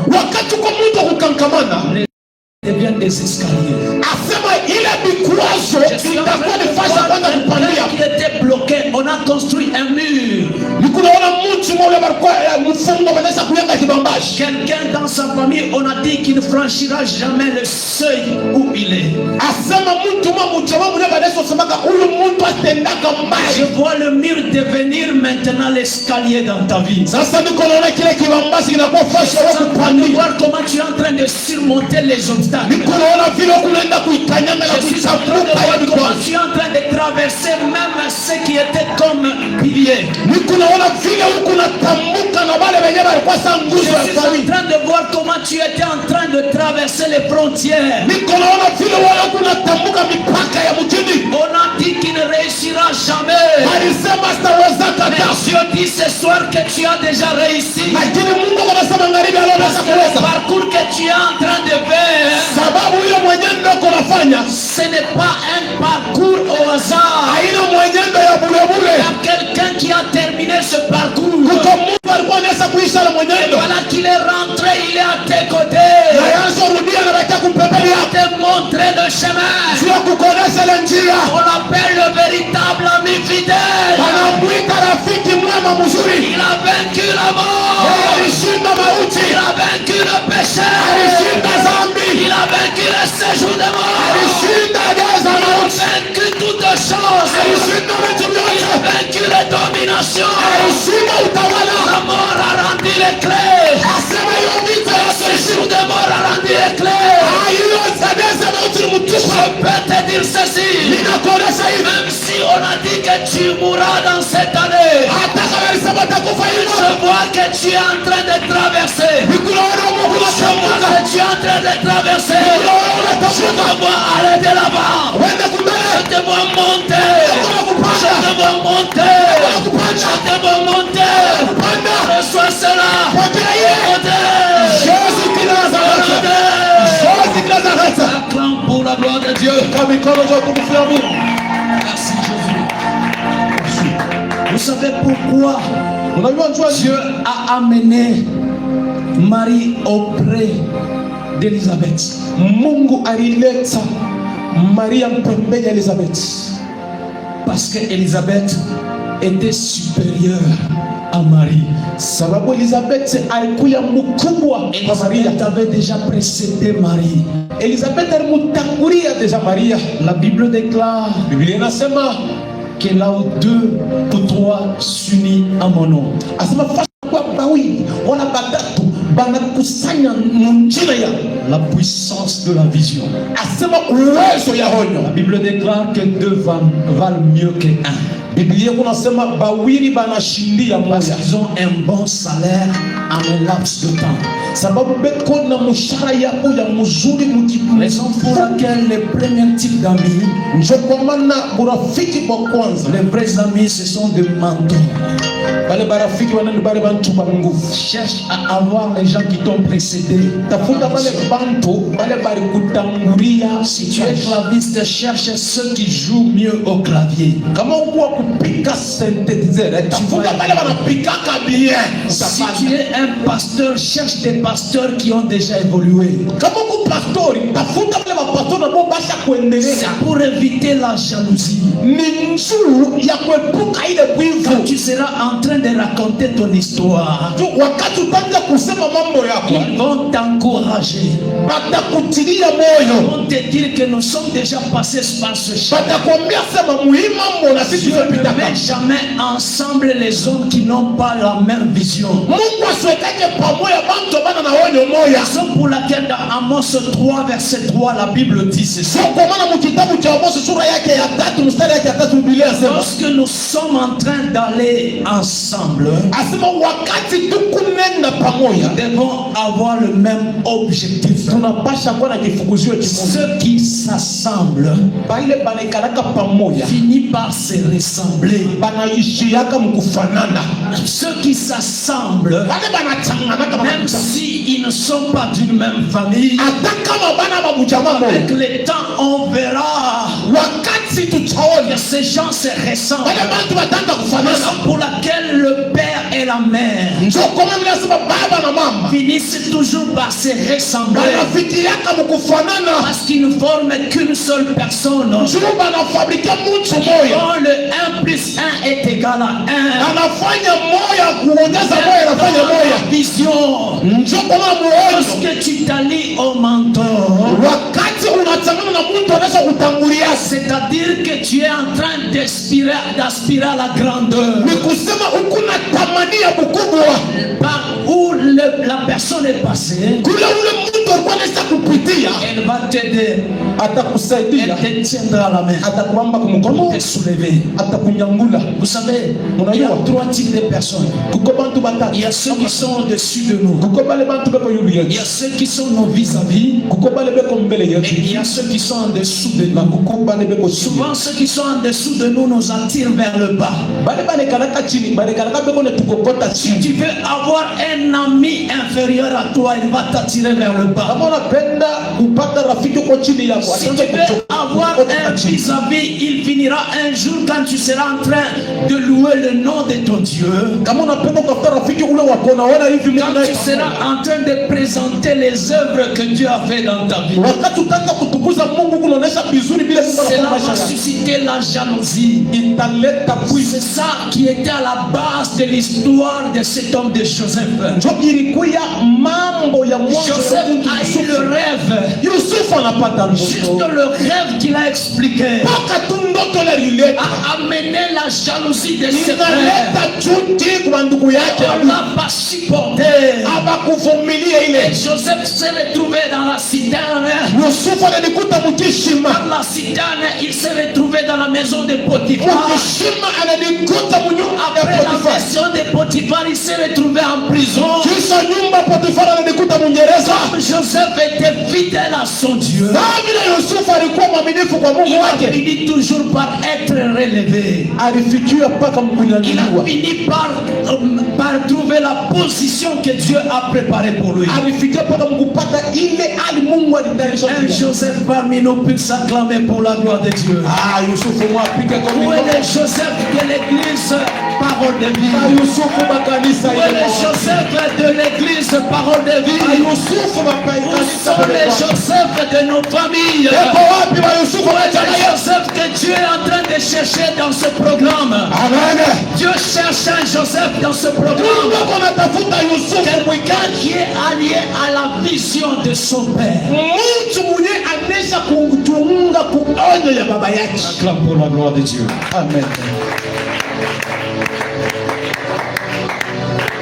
deviennent des escaliers. Qui était bloqué, on a construit un mur. Quelqu'un dans sa famille, on a dit qu'il ne franchira jamais le seuil où il est. Je vois le mur devenir maintenant l'escalier dans ta vie. Je voir comment tu es en train de surmonter les obstacles. Je suis en train de traverser même ce qui était comme multiplier. Je suis en train de voir comment tu étais en train de traverser les frontières. On a dit qu'il ne réussira jamais. Mais Dieu dit ce soir que tu as déjà réussi. Le parcours que tu es en train de faire, ce n'est pas un parcours au hasard. Il y a quelqu'un qui a terminé ce parcours. Et voilà qu'il est rentré, il est à tes côtés. Il va te montrer le chemin. On l'appelle le véritable ami fidèle. Il a vaincu la mort. Il a vaincu le péché. Il a vaincu le séjour de mort. Il a vaincu toutes choses. Il a vaincu les dominations. La mort a rendu les clés. Le séjour de mort a rendu les clés. Je peux te dire ceci. Même si on a dit que tu mourras dans cette année, je vois que tu es en train de traverser. Je vois que tu es en train de traverser. Je te vois aller de l'avant. Je te vois monter. Je te vois monter. Je te vois monter. Reçois cela. Acclame pour la gloire de Dieu. Merci Jésus. Vous savez pourquoi Dieu a amené Marie auprès d'Élisabeth? Mungu alileta Maria mpembeni ya Elizabeth parce que Élisabeth était supérieure à Marie. sababu Elizabeth alikuwa mkubwa kwa Maria. Élisabeth avait déjà précédé Marie. Elizabeth alimtangulia deja Maria. La Bible déclare, Biblia inasema que là où deux ou trois s'unissent à mon nom, asema fasi kwa bawili wala batatu banakusanya munjira ya la puissance de la vision. asema uwezo ya honyo. La Bible déclare que deux valent mieux que un. Biblia kunasema bawili banashindia Parce moja, qu'ils ont un bon salaire en un laps de temps. sababu beko na mshahara yako ya mzuri mkipu. Raison pour laquelle les premiers types d'amis, Njo kwa maana urafiki kwa kwanza, les vrais amis, ce sont des mentors. bale barafiki wanani bale bantu ba nguvu. Cherche à avoir les gens qui t'ont précédé. Tafuta bale bantu bale bali kutangulia. Si tu es claviste, cherche ceux qui jouent mieux au clavier. Kama ukuwa kupika synthetizer, tafuta bale banapikaka bien. Si tu es un pasteur, cherche des pasteurs qui ont déjà évolué. Kama uku pastori, tafuta bale bapastori na basha kuendelea. C'est pour éviter la jalousie. Ni nzuri ya kuepuka ile Quand wivu. tu seras en train de raconter ton histoire, Wakati utaanza kusema mambo yako, ils vont t'encourager. batakutilia Ils moyo, vont te dire que nous sommes déjà passés par ce chemin. batakwambia sema muhimu mambo na sisi Dieu ne tumepita. met jamais ensemble les hommes qui n'ont pas la même vision. Mungu asiwekake pamoja bantu bana na onyo moya. Raison pour laquelle dans Amos 3 verset 3 la Bible dit ceci. Sio kwa maana mkitabu cha Amos sura yake ya 3 mstari yake ya 3 Biblia inasema, Lorsque nous sommes en train d'aller ensemble, asema wakati tukunenda pamoja nous devons avoir le même objectif. tunapasha kuwa na kifukuzio kimoja. Ceux qui s'assemblent Bale banaikalaka pamoja finissent par se ressembler. banaishiaka mkufanana. Ceux qui s'assemblent, Bale banachanganaka même s'ils ne sont pas d'une même famille, hata kama bana babujamaa avec moja, le temps on verra wakati tutaona que ces gens se ressemblent. bale bantu batanda kufanana. Raison pour laquelle le père et la mère Ndio kwa maana nasema baba na mama finissent toujours par se ressembler. banafikiriaka mkufanana, Parce qu'ils ne forment qu'une seule personne. ndio banafabrika mtu moya, Quand le 1 plus 1 est égal à 1, anafanya moya kuongeza moya, anafanya moya. vision. Ndio kwa maana muone Lorsque tu t'allies au mentor, wakati unachangana na mtu anaweza kutangulia, c'est-à-dire que tu es en train d'aspirer à la grandeur. ni kusema ukuna tamania mkubwa Par où la personne est passée, kule ule mtu alikuwa anaweza kupitia, elle va va t'aider et atakusaidia, te tiendra la main atakuamba pour kumkono, te soulever. atakunyangula. Vous savez, il y a 3 types de personnes. Kuko bantu batatu, Il y a ceux qui sont au-dessus de nous. kuko bale bantu beko yulu Il y yetu, a ceux qui sont nos vis-à-vis. kuko bale beko mbele Et yetu, il y a ceux qui sont en dessous de na nous. kuko bale beko chini. Souvent, ceux qui sont en dessous de nous nous attirent vers le bas. Bale bale kalaka chini, bale kalaka beko ne tukokota Si chini. tu veux avoir un ami inférieur à toi, il va t'attirer vers le bas. Kama unapenda kupata rafiki uko chini yako, Si tu ataanza veux avoir un vis-à-vis, il finira un jour quand tu seras en train de louer le nom de ton Dieu. Kama unapenda kutafuta rafiki ule wako, naona hivi Mungu Quand naye tu seras en train de présenter les œuvres que Dieu a fait dans ta vie, wakati utaanza kutukuza Mungu kunaonesha vizuri vile Mungu cela anafanya va maisha yako, susciter la jalousie. italeta C'est bwizi. ça qui était à la base de l'histoire de cet homme de Joseph. Njo ilikuya mambo ya mwanzo ya Joseph Mungu a eu le Yusufu. rêve, Yusufu anapata juste ndoto, le rêve qu'il a expliqué, mpaka tu ndoto ile ilileta a amené la jalousie de ses frères. inaleta chuki kwa ndugu yake, On n'a pas supporté. abakuvumilia Et ile. Joseph s'est retrouvé dans la citerne. Yusufu ananikuta mkishima, Dans la citerne, il s'est retrouvé dans la maison de Potiphar. mkishima ananikuta mnyumba ya Après la Potifari, maison de Potiphar, il s'est retrouvé en prison. kisha nyumba Potifari ananikuta Mwingereza. Joseph était fidèle à son Dieu. Na vile Yusufu alikuwa mwaminifu kwa Mungu Il a wake, fini toujours par être relevé. alifikia mpaka Il a kunyanyuliwa, fini par trouver la position que Dieu a préparée pour lui. alifikia mpaka kupata ile hali Mungu alitayarisha. Un Joseph parmi nous peut s'acclamer pour la gloire de Dieu. Yusufu mwapike kwa Où est mikono. le Joseph de l'église Parole de vie? Yusufu makanisa Où est le ile. Joseph de l'église Parole de vie? Yusufu Où makanisa sont les ile. Joseph de nos familles? Eko wapi wa Yusufu Où est le makanisa? Joseph que Dieu est en train de chercher dans ce programme? Amen. Dieu cherche un Joseph dans ce Mungu programme. wako anatafuta Yusufu Quelqu'un qui est allié à la vision de son père. mtu mwenye anesha kutunga kuonyo ya baba yake. Acclame pour la gloire de Dieu. Amen.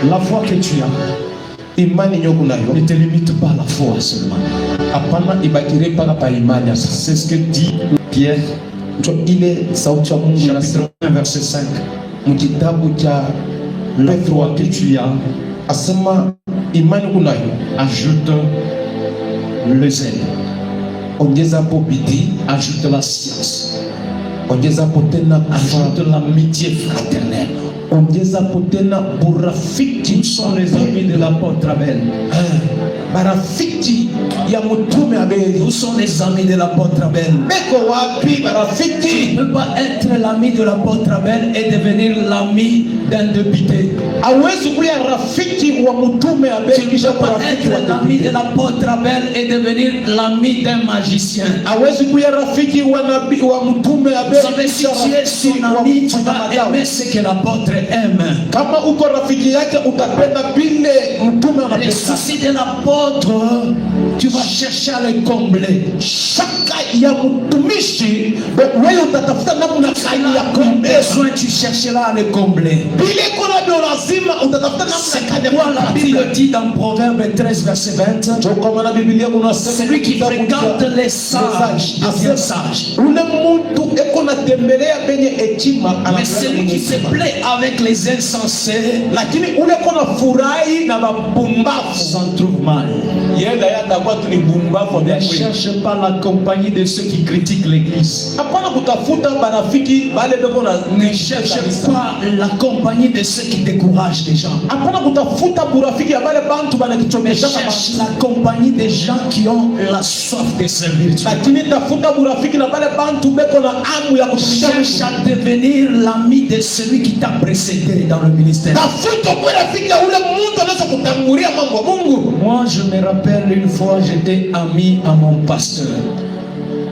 La foi que tu as Imani nyoko nayo ne te limite pas à la foi seulement. hapana ibakire mpaka pa imani sasa. C'est ce que dit Pierre, Ndio ile sauti ya Mungu inasema chapitre 1, verset 5. mkitabu cha La Petro foi wa que pili tu as, asema imani kunayo, ajoute le zèle, ongeza hapo bidii, ajoute la science, ongeza hapo tena ajoute l'amitié fraternelle. ongeza hapo tena burafiki. Où sont les amis de l'apôtre Abel? Barafiki ya mtume Abeli, Où sont les amis de l'apôtre Abel? beko wapi Tu barafiki? ne peux pas être l'ami de l'apôtre Abel et devenir l'ami d'un député. Hawezi kuwa rafiki wa mtume Tu Abeli ne kisha peux kuwa pas rafiki wa être l'ami de Daudi. l'apôtre Abel et devenir l'ami d'un magicien. Hawezi kuwa rafiki wa nabii wa mtume Vous Abeli savez, si kisha tu es son rafiki wa ami, tu vas mwanadamu. aimer ce que l'apôtre aime. Kama uko rafiki yake utapenda vile mtume Les anapenda. soucis de l'apôtre, tu vas chercher à les combler. Shaka ya mtumishi wewe utatafuta namna gani ya Comme kumbeza. besoin, tu chercheras à les combler. Vile kuna ndio lazima utatafuta C'est namna gani ya pourquoi la kumpatia. Bible dit dans Proverbe 13, verset 20, Ndio kwa maana Biblia kuna celui qui fréquente les sages devient sage. ule mtu eko natembelea penye hekima Mais celui qui se plaît avec les insensés lakini ule kona furahi na mabumbafu s'en trouve mal. yenda yatakuwa tu ni bumbafu. Ne cherche pas la compagnie de ceux qui critiquent l'église. Hapana kutafuta barafiki bale beko na Ne cherche pas la compagnie de ceux qui découragent les gens. hapana kutafuta burafiki ya bale bantu Mais banakichomesha cherche la compagnie des gens qui ont la soif de servir Dieu. lakini tafuta burafiki na bale bantu beko na amu ya kutumisha Cherche Mungu. à devenir l'ami de celui qui t'a précédé dans le ministère. Tafuta kuwa rafiki ya ule mtu anaweza kutangulia mambo ya Mungu. Moi, je me rappelle une fois, j'étais ami à mon pasteur.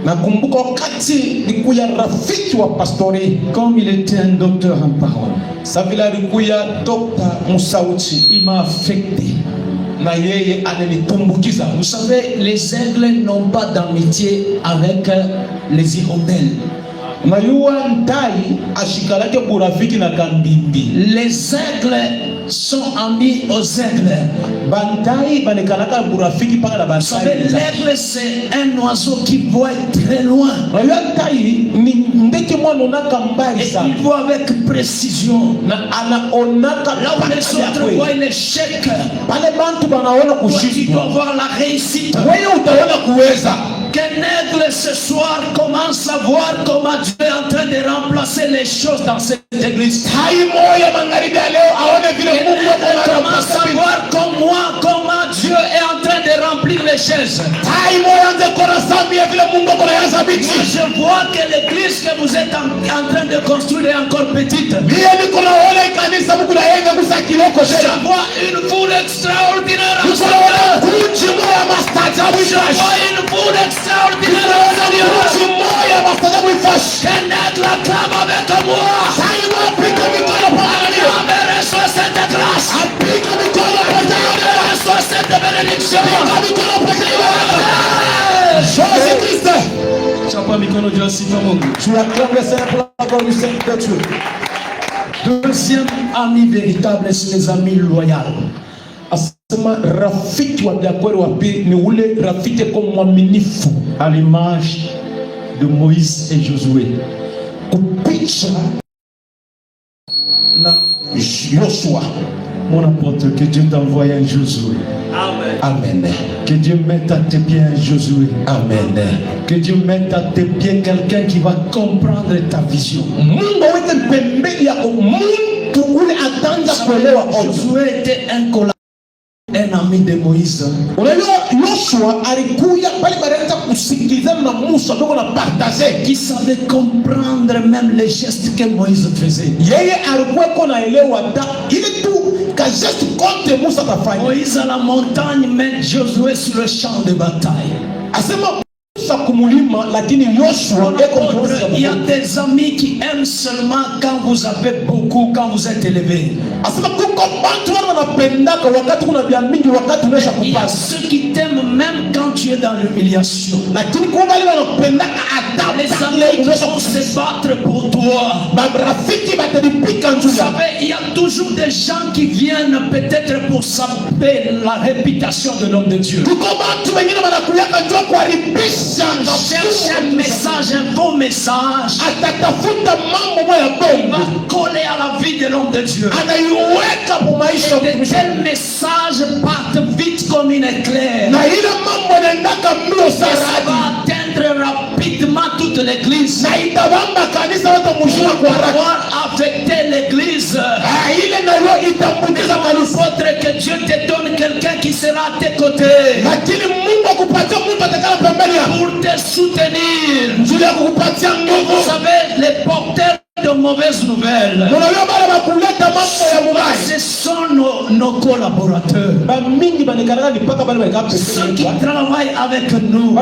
Nakumbuka wakati nikuya rafiki wa pastori, Comme il était un docteur en parole, sa vile alikuya Dr. Musauchi il m'a affecté. na yeye ananitumbukiza. Vous savez, les aigles n'ont pas d'amitié avec les hirondelles. Unajua ntai ashikalake burafiki na kambimbi. Les aigles sont amis aux aigles. Vous savez, l'aigle c'est un oiseau qui voit très loin. Et il voit avec précision. Là où les autres voient l'échec, toi tu dois voir la réussite. Qu'un aigle ce soir commence à voir comment Dieu est en train de remplacer les choses dans cette église. Commence à voir comme moi, comment Dieu est en train de remplir les chaises. Moi, je vois que l'église que vous êtes en train de construire est encore petite. Je vois une foule extraordinaire. Je vois une foule extraordinaire. Qu'un aigle acclame avec moi. Reçois cette grâce. Reçois cette bénédiction. Jésus-Christ. Chapa mikono juu sifa Mungu. Deuxième ami véritable, c'est les amis loyaux. Asema rafiki wa kweli wa pili ni ule rafiki kwa mwaminifu, à l'image de Moïse et Josué. Kupicha na Joshua. Mon apôtre, que Dieu t'envoie un Josué. Amen. Amen. Que Dieu mette à tes pieds un Josué. Amen. Que Dieu mette à tes pieds quelqu'un qui va comprendre ta vision. Josué était un collaborateur, un ami de Moïse. Qui savait comprendre même les gestes que Moïse faisait. Moïse à la montagne met Josué sur le champ de bataille. Il y a des amis qui aiment seulement quand vous avez beaucoup, quand vous êtes élevé. Il y a ceux qui t'aiment même quand tu es dans l'humiliation. Les amis qui vont se battre pour toi. Vous savez, il y a toujours des gens qui viennent peut-être pour saper la réputation de l'homme de Dieu. Cherche un message, un faux message. Il va coller à la vie de l'homme de Dieu. Et de tels messages partent vite comme une éclair. Ça va atteindre rapidement toute l'église. Pour avoir affecté l'église. Mais que Dieu te donne quelqu'un qui sera à tes côtés. Pour te soutenir. Vous savez, les porteurs de mauvaises nouvelles, ce sont nos collaborateurs. Ceux qui travaillent avec nous,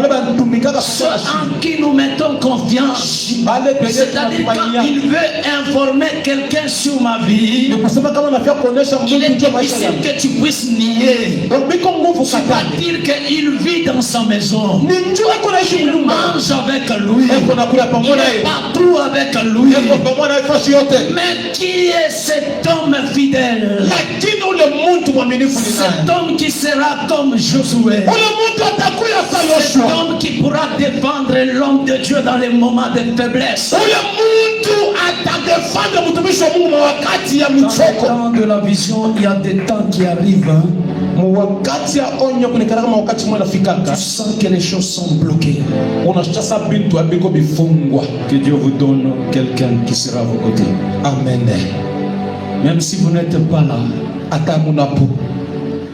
ceux en qui nous mettons confiance. C'est-à-dire quand il veut informer quelqu'un sur ma vie, il est difficile que tu puisses nier. C'est-à-dire qu'il vit dans sa maison, il mange avec lui, il est partout avec lui. Mais qui est cet homme fidèle? Cet homme qui sera comme Josué. Cet homme qui pourra défendre l'homme de Dieu dans les moments de faiblesse. Dans de la vision, il y a des temps qui arrivent. Tu sens que les choses sont bloquées. Que Dieu vous donne quelqu'un qui sera à vos côtés. Amen. Même si vous n'êtes pas là,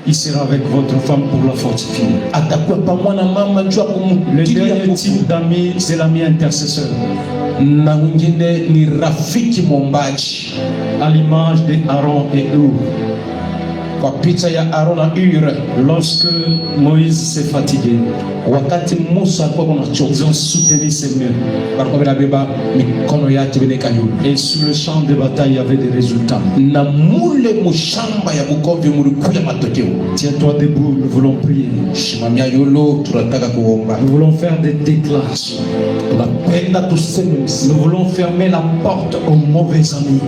il sera avec votre femme pour la fortifier. Le dernier type d'ami, c'est l'ami intercesseur. À l'image d'Aaron et Hur. Lorsque Moïse s'est fatigué, ils ont soutenu ses mains. Et sur le champ de bataille, il y avait des résultats. Tiens-toi debout, nous voulons prier. Nous voulons faire des déclarations. Nous voulons fermer la porte aux mauvais amis.